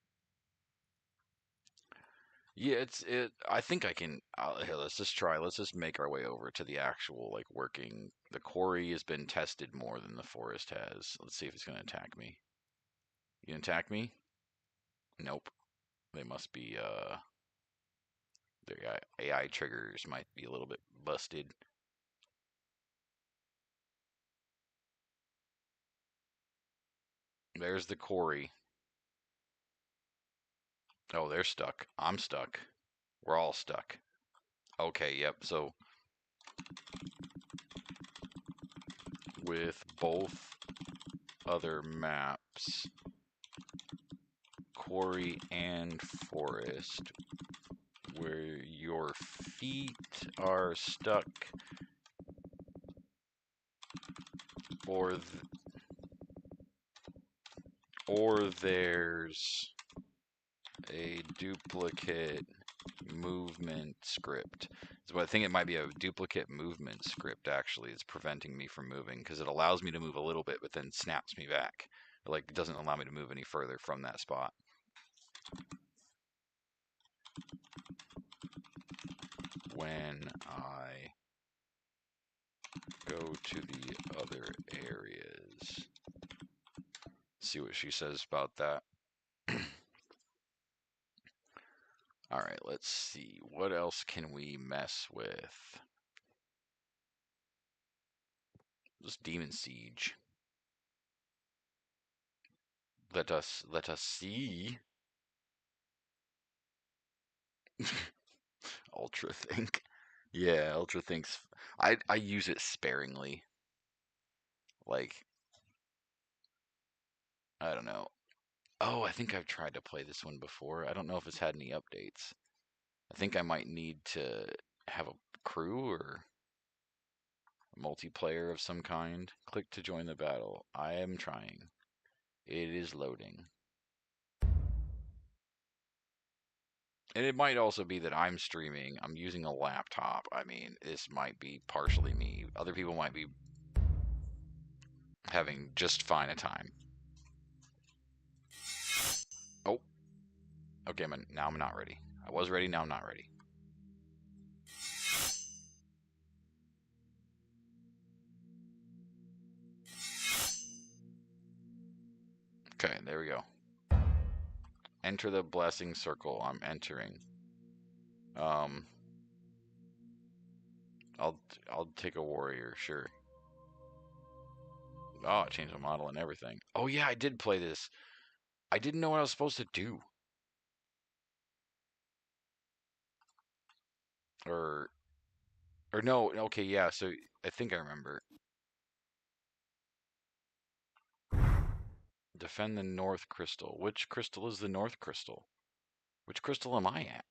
Yeah, it. I think I can. Here, let's just try. Let's just make our way over to the actual like working. The quarry has been tested more than the forest has. Let's see if it's gonna attack me. You gonna attack me? Nope. They must be. Their AI triggers might be a little bit busted. There's the quarry. Oh, they're stuck. I'm stuck. We're all stuck. Okay, yep. So with both other maps, quarry and forest, where your feet are stuck, or or there's a duplicate movement script. So I think it might be a duplicate movement script actually. It's preventing me from moving because it allows me to move a little bit, but then snaps me back. Like it doesn't allow me to move any further from that spot. When I go to the other areas, see what she says about that. All right, let's see. What else can we mess with? Just Demon Siege. Let us see. Ultra Think. Yeah, Ultra Think's. I use it sparingly. Like I don't know. Oh, I think I've tried to play this one before. I don't know if it's had any updates. I think I might need to have a crew or Multiplayer of some kind. Click to join the battle. I am trying. It is loading. And it might also be that I'm streaming. I'm using a laptop. I mean, this might be partially me. Other people might be having just fine a time. Oh. Okay, now I'm not ready. I was ready, now I'm not ready. Okay, there we go. Enter the blessing circle. I'm entering. I'll take a warrior, sure. Oh, I changed the model and everything. Oh yeah, I did play this. I didn't know what I was supposed to do. Or no, okay, yeah, so I think I remember. Defend the North Crystal. Which crystal is the North Crystal? Which crystal am I at?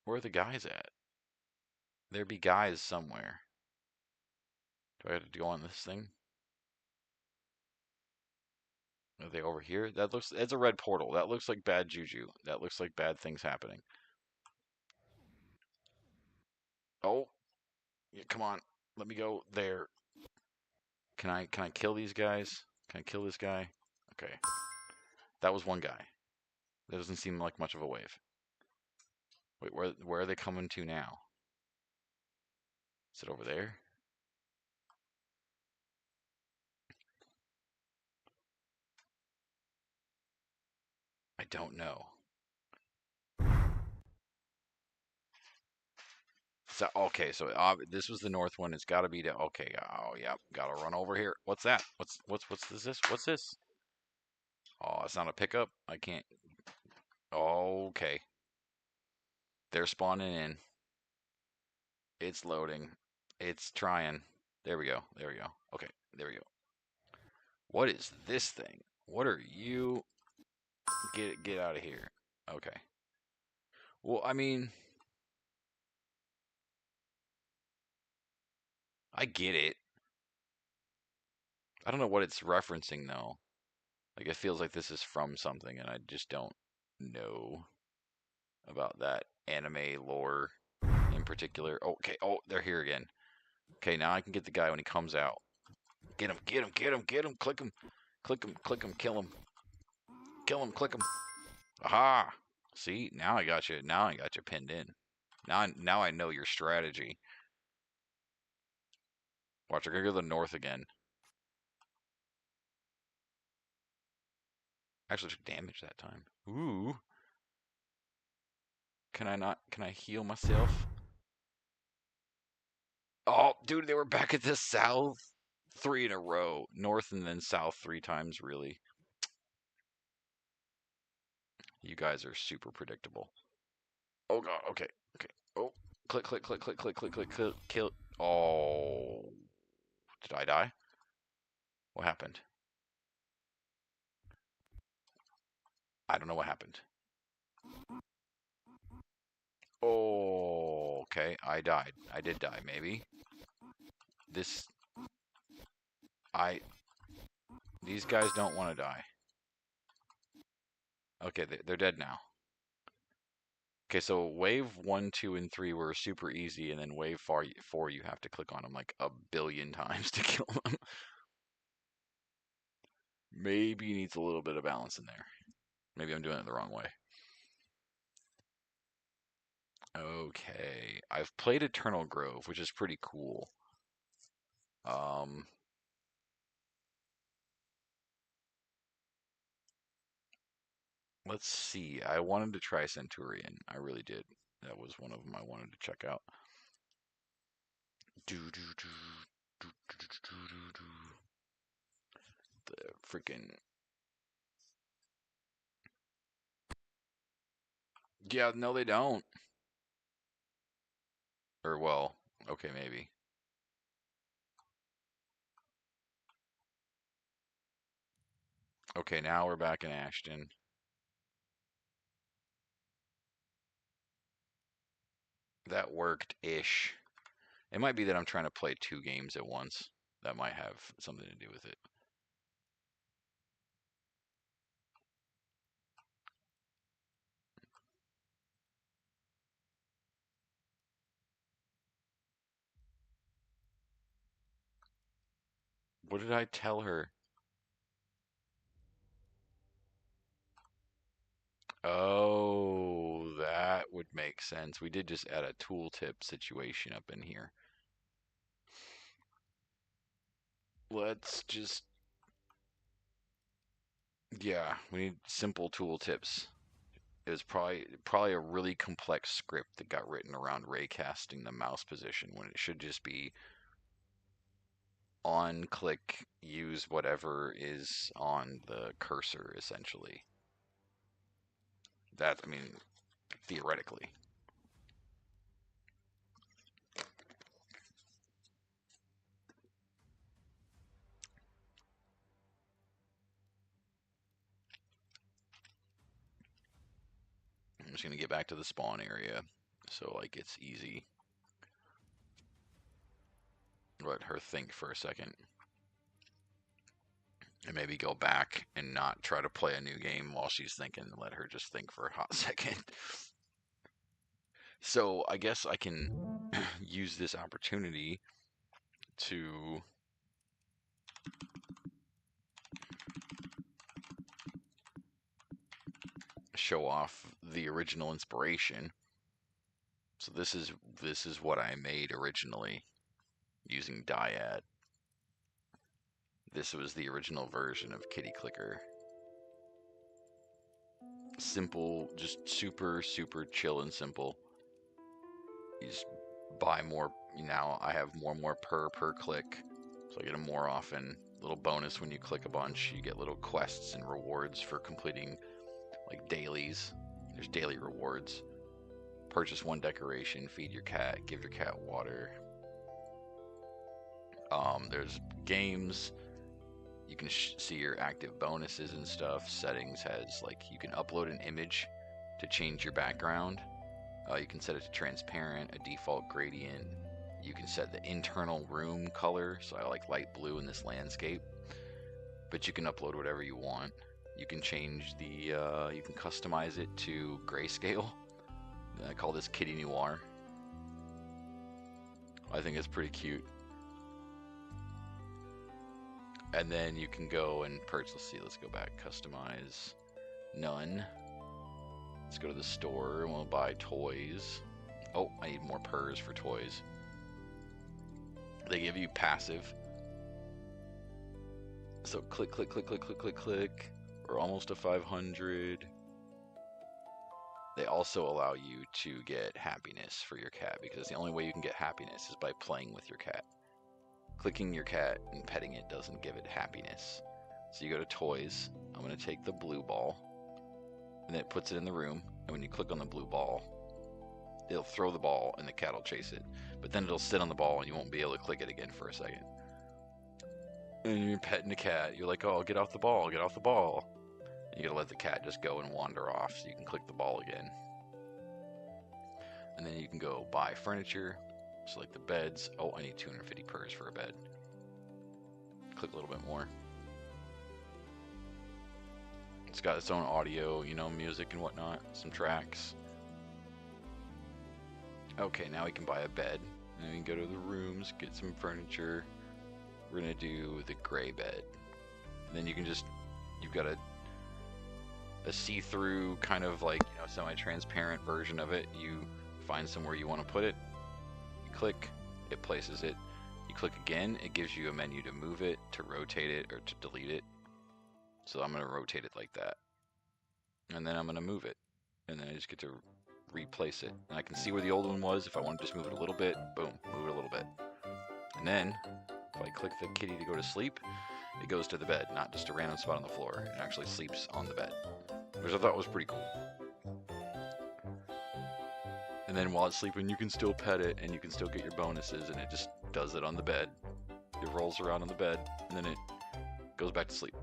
Where are the guys at? There be guys somewhere. Do I have to go on this thing? Are they over here? It's a red portal. That looks like bad juju. That looks like bad things happening. Oh, yeah, come on. Let me go there. Can I kill these guys? Can I kill this guy? Okay. That was one guy. That doesn't seem like much of a wave. Wait, where are they coming to now? Is it over there? I don't know. So okay, so this was the north one. It's got to be the okay. Oh yeah, gotta run over here. What's that? What's this? What's this? Oh, it's not a pickup. I can't. Okay, they're spawning in. It's loading. It's trying. There we go. There we go. Okay, there we go. What is this thing? What are you? Get out of here. Okay. Well, I mean, I get it. I don't know what it's referencing though. Like it feels like this is from something, and I just don't know about that anime lore in particular. Okay. Oh, they're here again. Okay, now I can get the guy when he comes out. Get him! Get him! Get him! Get him! Click him! Click him! Click him! Kill him! Kill him! Click him! Aha! See, now I got you. Now I got you pinned in. Now I know your strategy. Watch, we're gonna go to the north again. Actually, took damage that time. Ooh. Can I not? Can I heal myself? Oh, dude, they were back at the south. 3 in a row. North and then south 3 times, really. You guys are super predictable. Oh god, okay. Okay. Oh. Click, click, click, click, click, click, click, click, kill. Oh. Did I die? What happened? I don't know what happened. Oh, okay. I died. I did die, maybe. This. These guys don't want to die. Okay, they're dead now. Okay, so wave 1, 2, and 3 were super easy, and then wave 4 you have to click on them like a billion times to kill them. Maybe needs a little bit of balance in there. Maybe I'm doing it the wrong way. Okay, I've played Eternal Grove, which is pretty cool. Let's see. I wanted to try Centurion. I really did. That was one of them I wanted to check out. The freaking. Yeah, no, they don't. Or, well, okay, maybe. Okay, now we're back in Ashton. That worked-ish. It might be that I'm trying to play 2 games at once. That might have something to do with it. What did I tell her? Oh, that would make sense. We did just add a tooltip situation up in here. Let's just... Yeah, we need simple tooltips. It was probably a really complex script that got written around raycasting the mouse position when it should just be on click, use whatever is on the cursor, essentially. That, I mean, theoretically. I'm just gonna get back to the spawn area, so like it's easy. Let her think for a second. And maybe go back and not try to play a new game while she's thinking. Let her just think for a hot second. So I guess I can use this opportunity to show off the original inspiration. So this is what I made originally using Dyad. This was the original version of Kitty Clicker. Simple, just super chill and simple. You just buy more. Now I have more per click, so I get them more often. Little bonus when you click a bunch, you get little quests and rewards for completing like dailies. There's daily rewards. Purchase 1 decoration, feed your cat, give your cat water. There's games. You can see your active bonuses and stuff. Settings has like you can upload an image to change your background. You can set it to transparent, a default gradient. You can set the internal room color, so I like light blue in this landscape. But you can upload whatever you want. You can change the, you can customize it to grayscale. I call this Kitty Noir. I think it's pretty cute. And then you can go and purchase, let's go back, customize, none. Let's go to the store and we'll buy toys. Oh, I need more purrs for toys. They give you passive. So click. We're almost to 500. They also allow you to get happiness for your cat because the only way you can get happiness is by playing with your cat. Clicking your cat and petting it doesn't give it happiness. So you go to toys. I'm going to take the blue ball. And it puts it in the room. And when you click on the blue ball, it'll throw the ball and the cat will chase it. But then it'll sit on the ball and you won't be able to click it again for a second. And you're petting the cat. You're like, oh, get off the ball, get off the ball. And you gotta let the cat just go and wander off so you can click the ball again. And then you can go buy furniture. So like the beds. Oh, I need 250 purrs for a bed. Click a little bit more. It's got its own audio, you know, music and whatnot, some tracks. Okay, now we can buy a bed. And we can go to the rooms, get some furniture. We're gonna do the gray bed. And then you can just, you've got a see-through kind of like, you know, semi-transparent version of it. You find somewhere you want to put it. You click, it places it. You click again, it gives you a menu to move it, to rotate it, or to delete it. So I'm going to rotate it like that. And then I'm going to move it. And then I just get to replace it. And I can see where the old one was. If I want to just move it a little bit, boom, move it a little bit. And then, if I click the kitty to go to sleep, it goes to the bed, not just a random spot on the floor. It actually sleeps on the bed, which I thought was pretty cool. And then while it's sleeping, you can still pet it, and you can still get your bonuses, and it just does it on the bed. It rolls around on the bed, and then it goes back to sleep.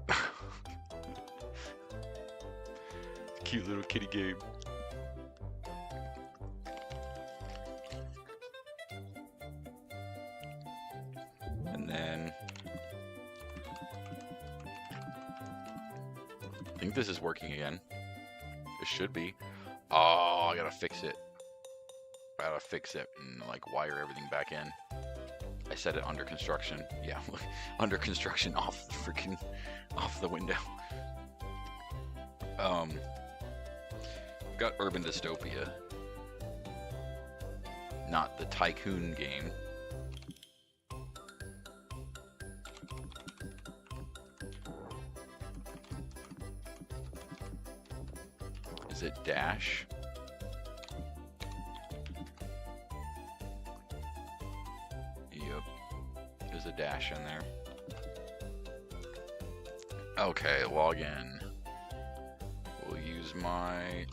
Cute little kitty game. think this is working again. It should be. Oh, I gotta fix it. I gotta fix it and like wire everything back in. I set it under construction. Yeah, under construction off the window. Got Urban Dystopia. Not the tycoon game. Is it Dash? Yep. There's a dash in there. Okay, log in. We'll use my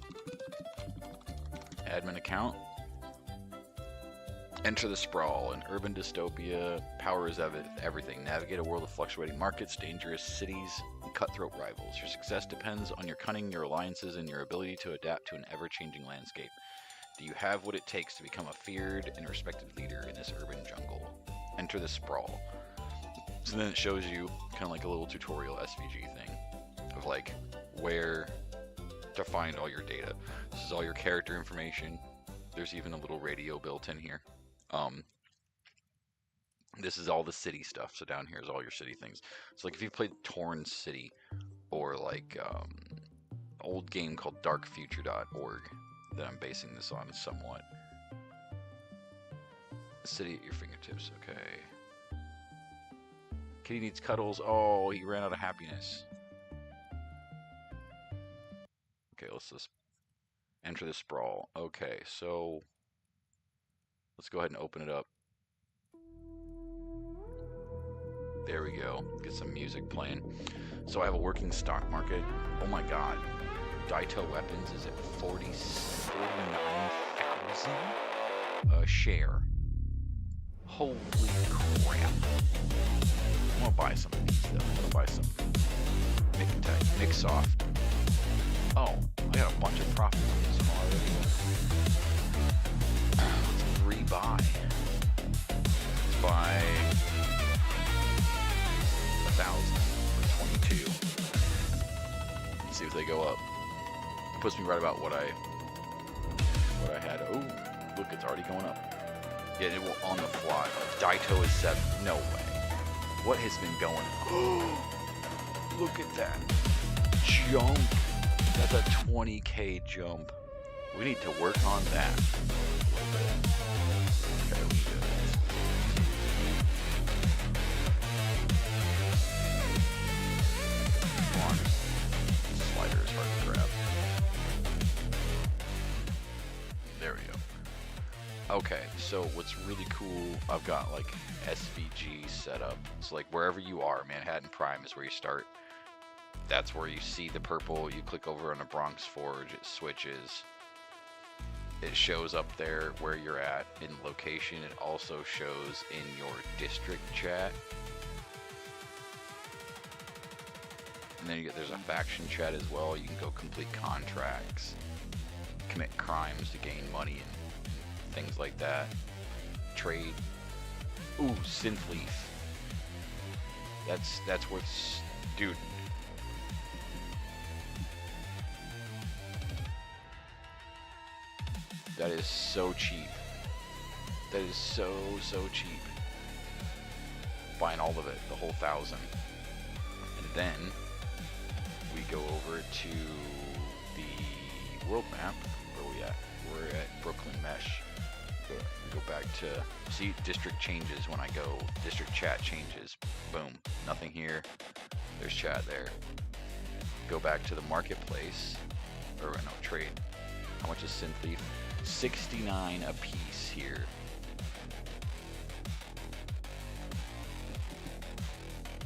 admin account. Enter the sprawl. In urban dystopia, power is everything. Navigate a world of fluctuating markets, dangerous cities, and cutthroat rivals. Your success depends on your cunning, your alliances, and your ability to adapt to an ever-changing landscape. Do you have what it takes to become a feared and respected leader in this urban jungle? Enter the sprawl. So then it shows you kind of like a little tutorial SVG thing of like where to find all your data. This is all your character information. There's even a little radio built in here. This is all the city stuff. So down here is all your city things. So like if you played Torn City or like old game called darkfuture.org that I'm basing this on somewhat. City at your fingertips. Okay. Kitty needs cuddles. Oh, he ran out of happiness. Okay, let's just enter the sprawl. Okay, so let's go ahead and open it up. There we go. Get some music playing. So I have a working stock market. Oh my god. Daito Weapons is at 49,000 a share. Holy crap. I want to buy some of these though. I want to buy some Mixsoft. Oh, I got a bunch of profit on this already. Let's rebuy. Let's buy 1,000 for 22. Let's see if they go up. It puts me right about what I had. Oh, look, it's already going up. Yeah, it will on the fly. Daito is 7. No way. What has been going on? Look at that jump. That's a 20k jump. We need to work on that a little bit. Okay, we do this. Come on. Slider is hard to grab. There we go. Okay, so what's really cool, I've got like SVG set up. So like wherever you are, Manhattan Prime is where you start. That's where you see the purple. You click over on a Bronx Forge, it switches. It shows up there where you're at in location. It also shows in your district chat. And then there's a faction chat as well. You can go complete contracts, commit crimes to gain money and things like that. Trade. Ooh, Synthleaf. That's what's, dude. That is so cheap. That is so cheap. Buying all of it, the whole 1,000. And then we go over to the world map. Where are we at? We're at Brooklyn Mesh. We go back to, see, district changes when I go. District chat changes. Boom. Nothing here. There's chat there. Go back to the marketplace. Or no, trade. How much is Synthleaf? 69 a piece here.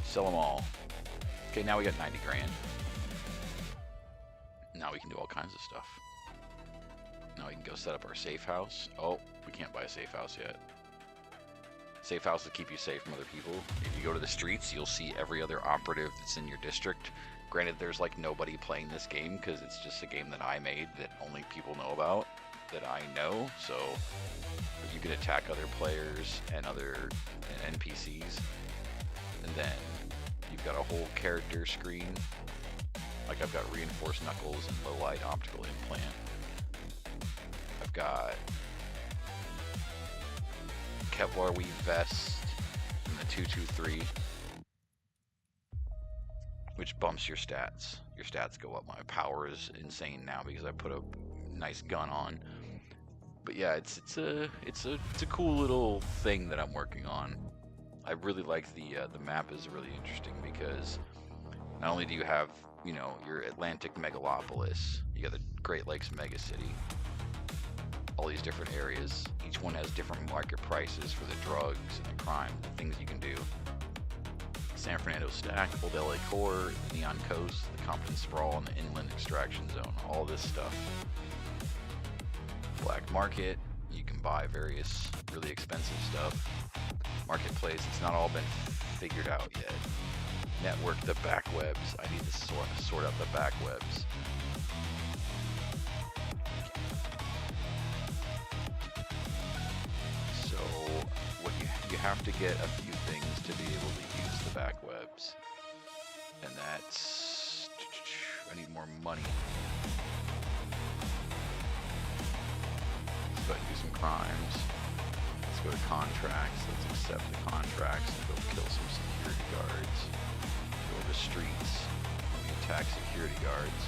Sell them all. Okay, now we got 90 grand. Now we can do all kinds of stuff. Now we can go set up our safe house. Oh, we can't buy a safe house yet. Safe house will keep you safe from other people. If you go to the streets, you'll see every other operative that's in your district. Granted, there's like nobody playing this game because it's just a game that I made that only people know about, that I know. So you can attack other players and other NPCs. And then you've got a whole character screen. Like I've got reinforced knuckles and low light optical implant. I've got Kevlar weave vest and the 223, which bumps your stats. Your stats go up. My power is insane now because I put a nice gun on. But yeah, it's a cool little thing that I'm working on. I really like the map is really interesting because not only do you have, you know, your Atlantic megalopolis, you got the Great Lakes megacity, all these different areas. Each one has different market prices for the drugs and the crime, the things you can do. San Fernando Stack, Old LA Core, the Neon Coast, the Compton Sprawl, and the Inland Extraction Zone. All this stuff. Black Market, you can buy various really expensive stuff. Marketplace, it's not all been figured out yet. Network, the back webs. I need to sort out the back webs. So what you have to get a few things to be able to use the back webs, and that's, I need more money. Let's go ahead and do some crimes. Let's go to contracts. Let's accept the contracts and go kill some security guards. Go to streets. Let me attack security guards.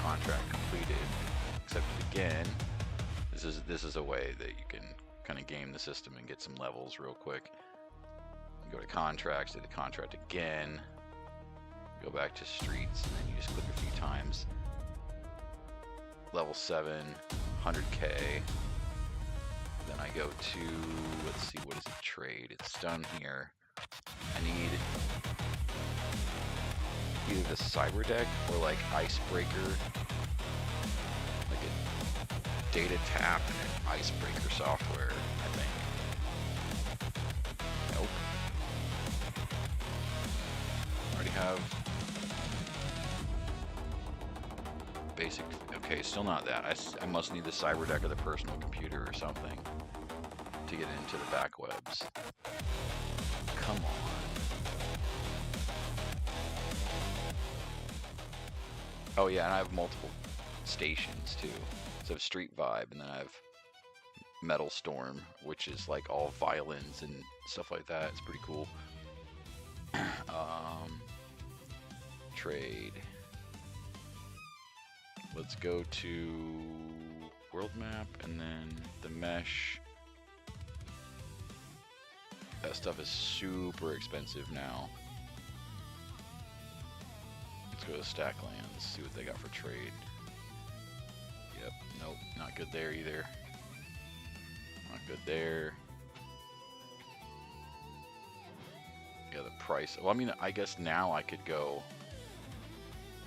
Contract completed. Accepted again. This is a way that you can kind of game the system and get some levels real quick. Go to contracts, do the contract again. Go back to streets, and then you just click a few times. Level 7, 100k. Then I go to, let's see, what is it? Trade. It's done here. I need either the cyber deck or like icebreaker, like a data tap and an icebreaker software, I think. Nope. Already have basic. Okay, still not that. I must need the cyber deck or the personal computer or something to get into the back webs. Come on. Oh yeah, and I have multiple stations too. So I have Street Vibe, and then I have Metal Storm, which is like all violins and stuff like that. It's pretty cool. Trade. Let's go to world map and then the mesh. That stuff is super expensive now. Let's go to Stacklands, see what they got for trade. Yep, nope, not good there either. Not good there. Yeah, the price. Well, I mean, I guess now I could go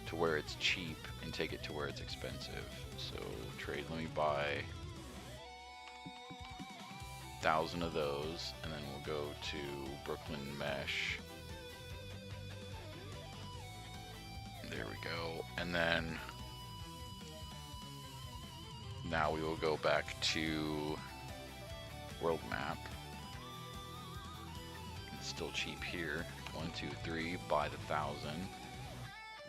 to where it's cheap and take it to where it's expensive. So trade, let me buy 1,000 of those, and then we'll go to Brooklyn Mesh. There we go. And then now we will go back to world map. It's still cheap here. 1, 2, 3, buy the 1,000.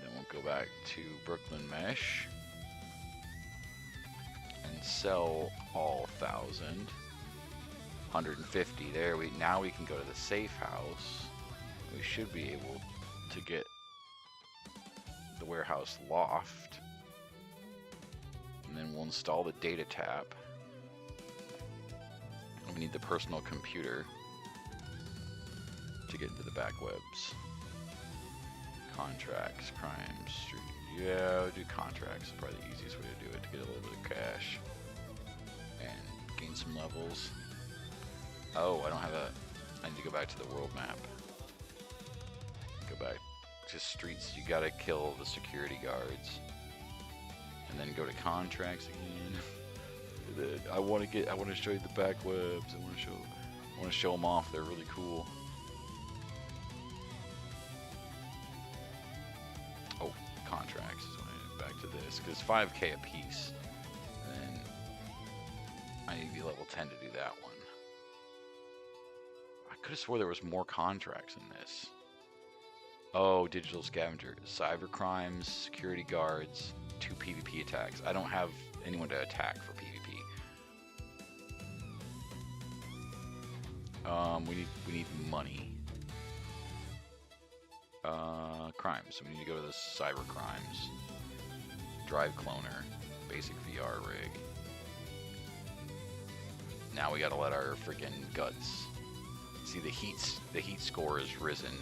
Then we'll go back to Brooklyn Mesh and sell all 1,000. 150. There we. Now we can go to the safe house. We should be able to get the warehouse loft, and then we'll install the data tap. We need the personal computer to get into the back webs. Contracts, crimes, street. Yeah, we'll do contracts. Probably the easiest way to do it, to get a little bit of cash and gain some levels. Oh, I don't have a. I need to go back to the world map. Go back to streets. You gotta kill the security guards, and then go to contracts again. I want to show you the back webs. I want to show them off. They're really cool. Oh, contracts. So I back to this because 5k a piece, and I need to be level 10 to do that one. I could have swore there was more contracts in this. Oh, digital scavenger, cyber crimes, security guards, 2 PvP attacks. I don't have anyone to attack for PvP. We need money. Crimes. So we need to go to the cyber crimes. Drive cloner, basic VR rig. Now we gotta let our freaking guts. See, the heat score has risen.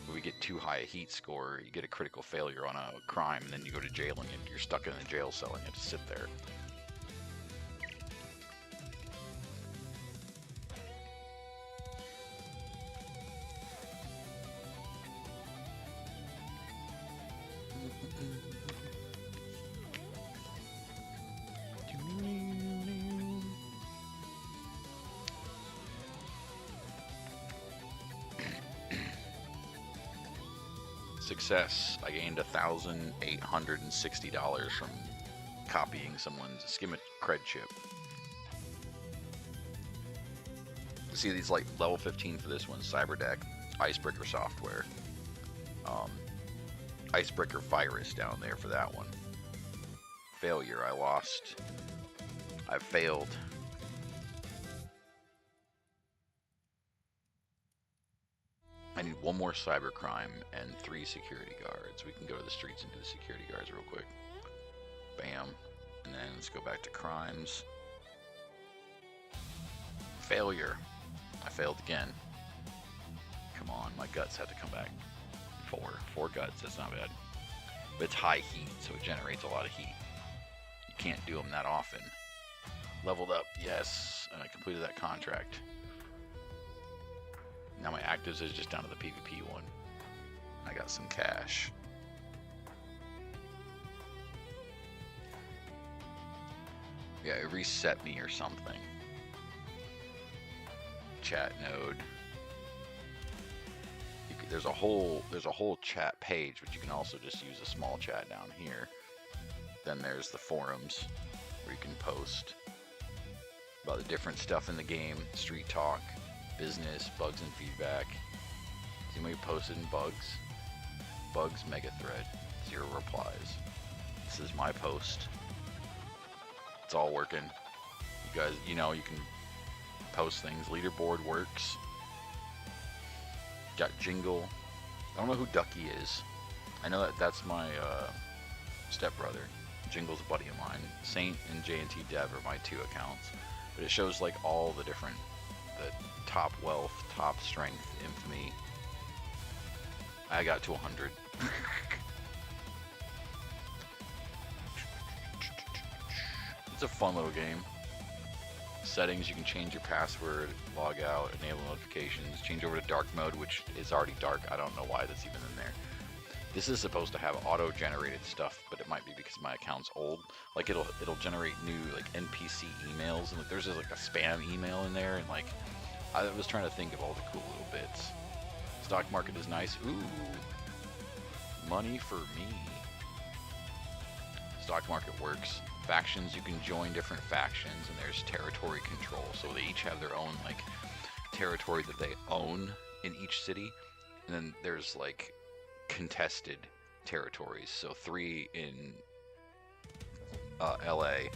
When we get too high a heat score, you get a critical failure on a crime, and then you go to jail and you're stuck in a jail cell and you have to sit there. Success. I gained $1,860 from copying someone's Skimit cred chip. See these like level 15 for this one, Cyberdeck, Icebreaker software, Icebreaker virus down there for that one. Failure. I lost. I failed. I need one more cybercrime and 3 security guards. We can go to the streets and do the security guards real quick. Bam. And then let's go back to crimes. Failure. I failed again. Come on, my guts had to come back. 4 guts, that's not bad. But it's high heat, so it generates a lot of heat. You can't do them that often. Leveled up, yes, and I completed that contract. Now my actives is just down to the PvP one. I got some cash. Yeah, it reset me or something. Chat node. There's a whole chat page, but you can also just use a small chat down here. Then there's the forums where you can post about the different stuff in the game, street talk, business, bugs and feedback. See anybody posted in bugs? Bugs mega thread, 0 replies. This is my post. It's all working. You guys, you know, you can post things. Leaderboard works. Got Jingle. I don't know who Ducky is. I know that's my stepbrother. Jingle's a buddy of mine. Saint and JNT Dev are my 2 accounts. But it shows like all the different, the top wealth, top strength, infamy. I got to 100. It's a fun little game. Settings, you can change your password, log out, enable notifications, change over to dark mode, which is already dark. I don't know why that's even in there. This is supposed to have auto-generated stuff, but it might be because my account's old. Like it'll generate new like NPC emails, and like there's just like a spam email in there, and like I was trying to think of all the cool little bits. Stock market is nice. Ooh, money for me. Stock market works. Factions, you can join different factions, and there's territory control. So they each have their own like territory that they own in each city, and then there's like contested territories. So 3 in LA,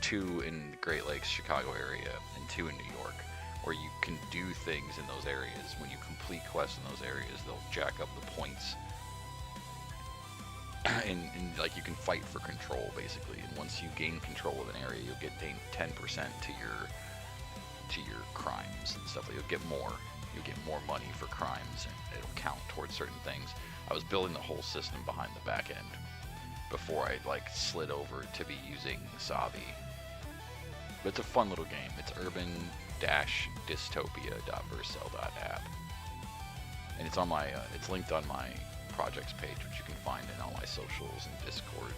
2 in the Great Lakes, Chicago area, and 2 in New York, where you can do things in those areas. When you complete quests in those areas, they'll jack up the points. and like you can fight for control basically, and once you gain control of an area, you'll get 10% to your crimes and stuff. You'll get more money for crimes, and it'll count towards certain things. I was building the whole system behind the back end before I like slid over to be using Savi. But it's a fun little game. It's urban-dystopia.vercel.app, and it's on my it's linked on my projects page, which you can find in all my socials and Discord.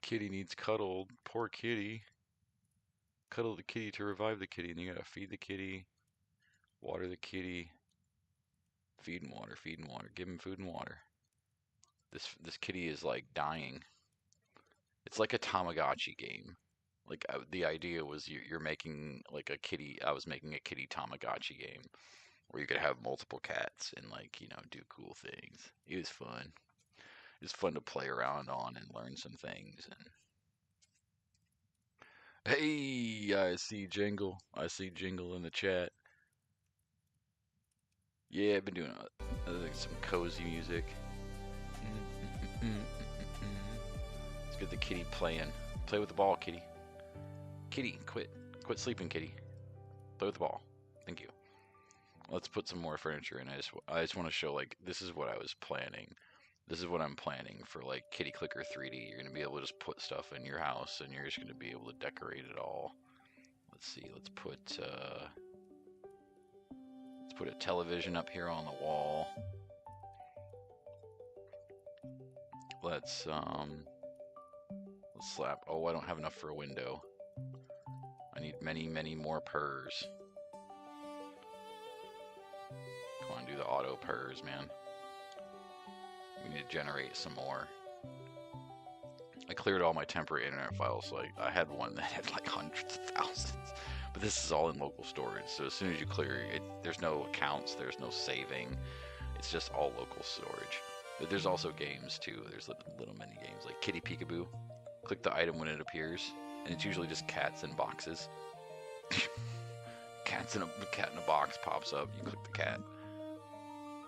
Kitty needs cuddled. Poor kitty. Cuddle the kitty to revive the kitty, and you gotta feed the kitty, water the kitty, feed and water, feed and water. Give him food and water. This kitty is like dying. It's like a Tamagotchi game. Like the idea was you're making like a kitty. I was making a kitty Tamagotchi game where you could have multiple cats and like do cool things. It was fun. It was fun to play around on and learn some things. And hey, I see Jingle. I see Jingle in the chat. Yeah, I've been doing like some cozy music. Let's get the kitty playing. Play with the ball, kitty. Kitty, quit sleeping, kitty. Play with the ball. Thank you. Let's put some more furniture in. I just want to show like this is what I was planning. This is what I'm planning for like Kitty Clicker 3D. You're gonna be able to just put stuff in your house, and you're just gonna be able to decorate it all. Let's see. Let's put a television up here on the wall. Let's slap. Oh, I don't have enough for a window. I need many more purrs. Come on, do the auto purrs, man. We need to generate some more. I cleared all my temporary internet files, so I had one that had like hundreds of thousands. But this is all in local storage, so as soon as you clear it, there's no accounts, there's no saving. It's just all local storage. But there's also games too. There's little mini games like Kitty Peekaboo. Click the item when it appears, and it's usually just cats in boxes. Cat in a box pops up. You click the cat.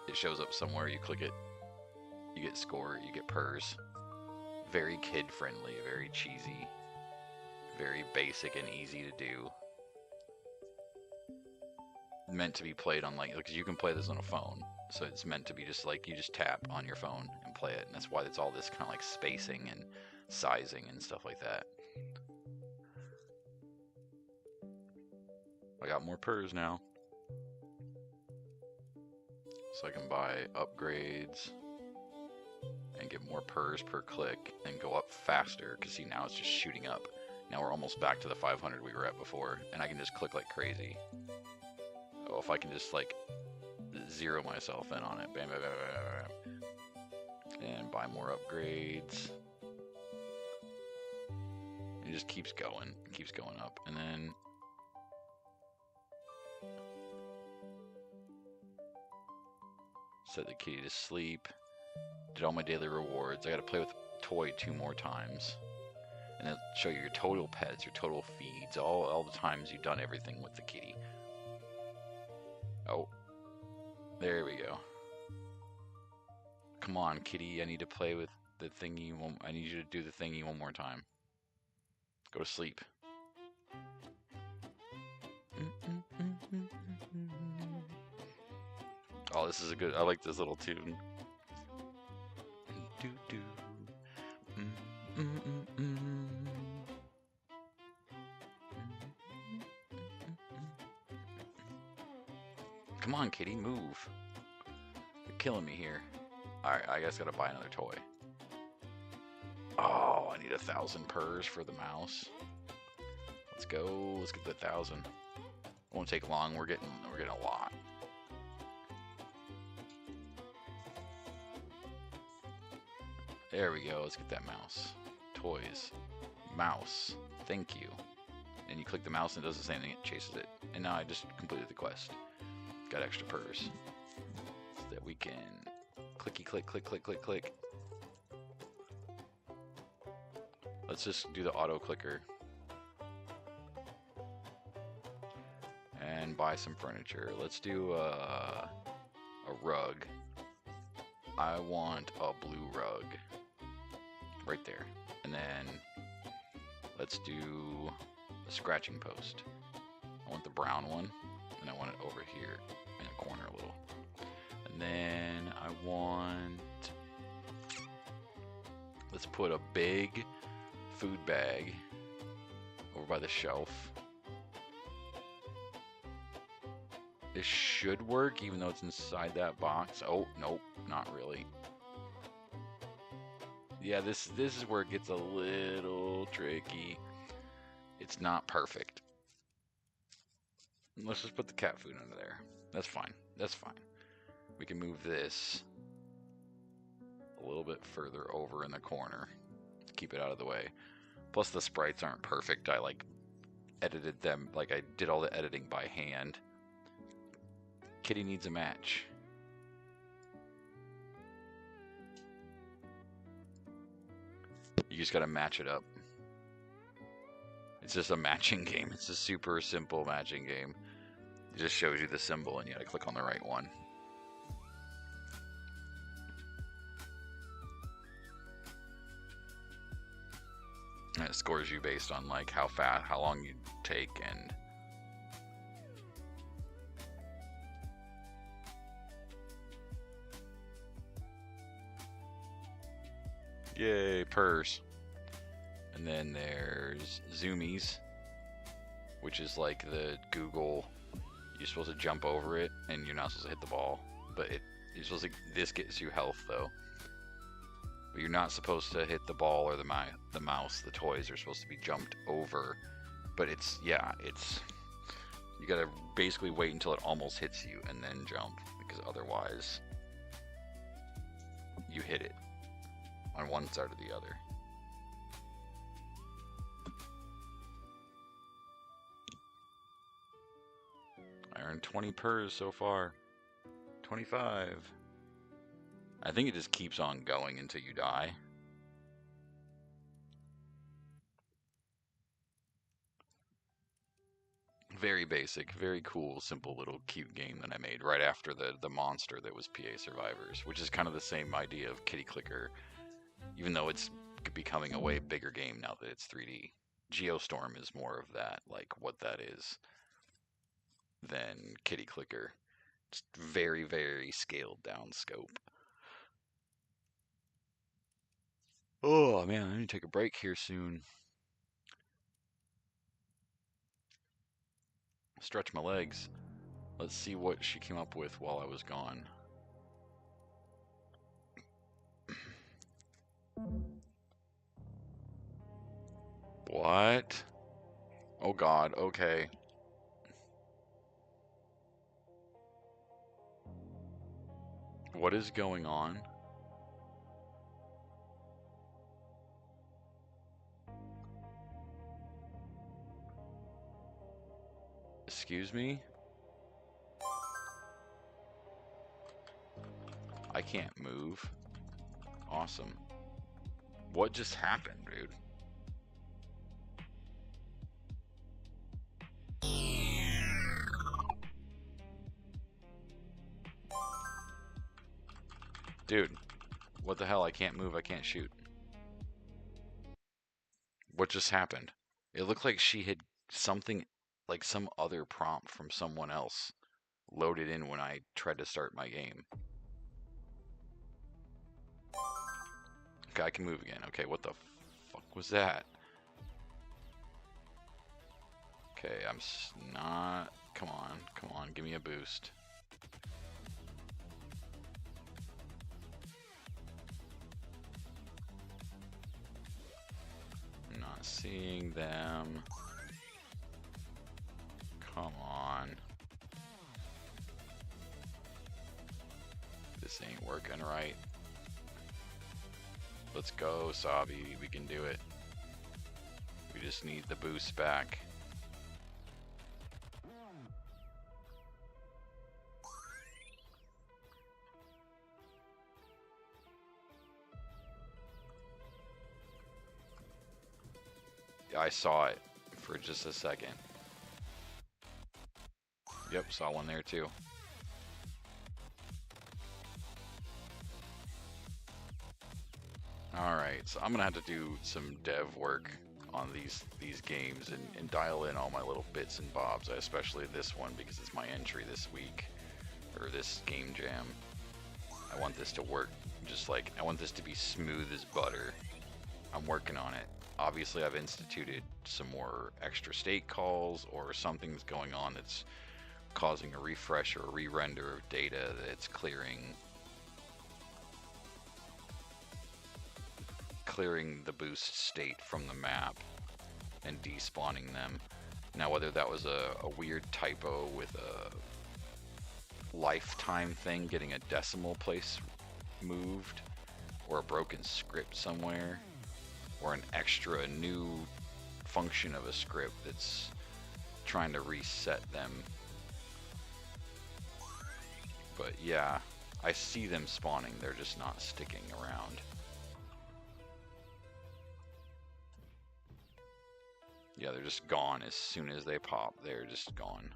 It shows up somewhere. You click it. You get score. You get purrs. Very kid friendly. Very cheesy. Very basic and easy to do. Meant to be played on because you can play this on a phone. So it's meant to be just like you just tap on your phone and play it, and that's why it's all this kind of like spacing and sizing and stuff like that. I got more purrs now, so I can buy upgrades and get more purrs per click and go up faster. Because see, now it's just shooting up. Now we're almost back to the 500 we were at before, and I can just click like crazy. Oh, if I can just like zero myself in on it, bam, bam, bam, bam, bam, and buy more upgrades. It just keeps going up, and then set the kitty to sleep. Did all my daily rewards. I got to play with the toy 2 more times, and it'll show you your total pets, your total feeds, all the times you've done everything with the kitty. Oh, there we go. Come on, kitty. I need to play with the thingy. I need you to do the thingy one more time. Go to sleep. Oh, this is a good. I like this little tune. Come on, kitty, move. You're killing me here. Alright, I guess I gotta buy another toy. Oh, I need 1,000 purrs for the mouse. Let's go. Let's get the 1,000. Won't take long. We're getting a lot. There we go. Let's get that mouse. Toys. Mouse. Thank you. And you click the mouse and it does the same thing. It chases it. And now I just completed the quest. Got extra purrs. So that we can clicky click, click, click, click, click. Let's just do the auto clicker. And buy some furniture. Let's do a rug. I want a blue rug. Right there. And then let's do a scratching post. I want the brown one, and I want it over here in the corner a little. And then I want... Let's put a big food bag over by the shelf. This should work, even though it's inside that box. Oh, nope, not really. Yeah, this is where it gets a little tricky. It's not perfect. Let's just put the cat food under there. That's fine. That's fine. We can move this a little bit further over in the corner to keep it out of the way. Plus the sprites aren't perfect. I like edited them, like I did all the editing by hand. Kitty needs a match. You just gotta match it up. It's just a matching game. It's a super simple matching game. It just shows you the symbol and you gotta click on the right one. And it scores you based on like how fast, how long you take, and yay, purse. And then there's Zoomies, which is like the Google. You're supposed to jump over it, and you're not supposed to hit the ball. But you're supposed to. This gets you health though. But you're not supposed to hit the ball or the mouse. The toys are supposed to be jumped over. But it's you gotta basically wait until it almost hits you and then jump, because otherwise you hit it on one side or the other. I earned 20 purs so far. 25. I think it just keeps on going until you die. Very basic, very cool, simple little cute game that I made right after the monster that was PA Survivors, which is kind of the same idea of Kitty Clicker, even though it's becoming a way bigger game now that it's 3D. Geostorm is more of that, like what that is, than Kitty Clicker. It's very, very scaled down scope. Oh man, I need to take a break here soon. Stretch my legs. Let's see what she came up with while I was gone. What? Oh god, okay. What is going on? Excuse me? I can't move. Awesome. What just happened, dude? Dude, what the hell? I can't move, I can't shoot. What just happened? It looked like she had something, like some other prompt from someone else loaded in when I tried to start my game. Okay, I can move again. Okay, what the fuck was that? Okay, I'm not... Come on, give me a boost. I'm not seeing them. Come on. This ain't working right. Let's go, Sabi. We can do it. We just need the boost back. I saw it for just a second. Yep, saw one there too. Alright, so I'm gonna have to do some dev work on these games and dial in all my little bits and bobs, especially this one because it's my entry this week, or this game jam. I want this to work just like, I want this to be smooth as butter. I'm working on it. Obviously I've instituted some more extra state calls, or something's going on that's causing a refresh or a re-render of data that's clearing the boost state from the map and despawning them. Now whether that was a weird typo with a lifetime thing getting a decimal place moved, or a broken script somewhere, or an extra new function of a script that's trying to reset them. But yeah, I see them spawning, they're just not sticking around. Yeah, they're just gone as soon as they pop, they're just gone.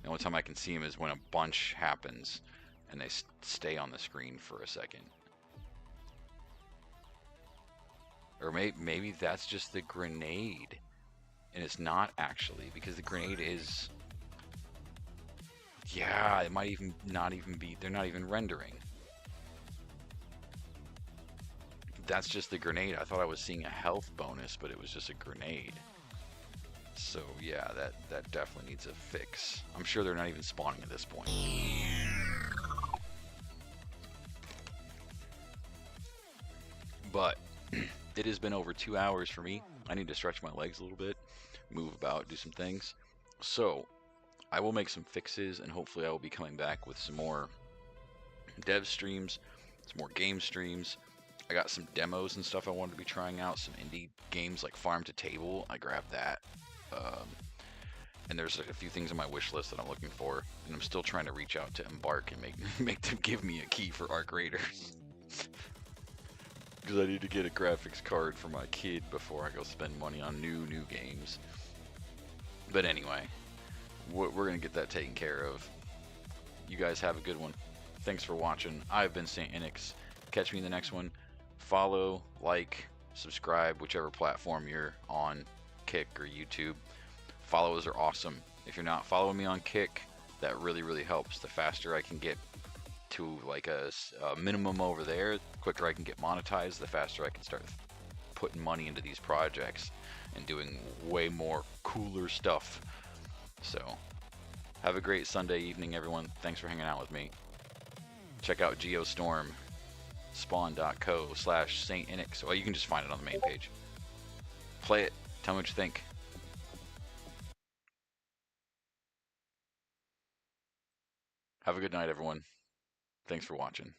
The only time I can see them is when a bunch happens and they stay on the screen for a second. Or maybe that's just the grenade. And it's not actually, because the grenade is... Yeah, it might even not even be... They're not even rendering. That's just the grenade. I thought I was seeing a health bonus, but it was just a grenade. So yeah, that definitely needs a fix. I'm sure they're not even spawning at this point. But it has been over 2 hours for me. I need to stretch my legs a little bit, move about, do some things. So I will make some fixes, and hopefully I will be coming back with some more dev streams, some more game streams. I got some demos and stuff I wanted to be trying out, some indie games like Farm to Table. I grabbed that. And there's a few things on my wish list that I'm looking for, and I'm still trying to reach out to Embark and make them give me a key for Arc Raiders. Because I need to get a graphics card for my kid before I go spend money on new games. But anyway, we're going to get that taken care of. You guys have a good one. Thanks for watching. I've been Saint Enix. Catch me in the next one. Follow, like, subscribe, whichever platform you're on, Kick or YouTube. Follows are awesome. If you're not following me on Kick, that really helps. The faster I can get to like a minimum over there, the quicker I can get monetized, the faster I can start putting money into these projects and doing way more cooler stuff. So have a great Sunday evening, everyone. Thanks for hanging out with me. Check out Geostorm, spawn.co/Saint Enix. Well, you can just find it on the main page. Play it. Tell me what you think. Have a good night, everyone. Thanks for watching.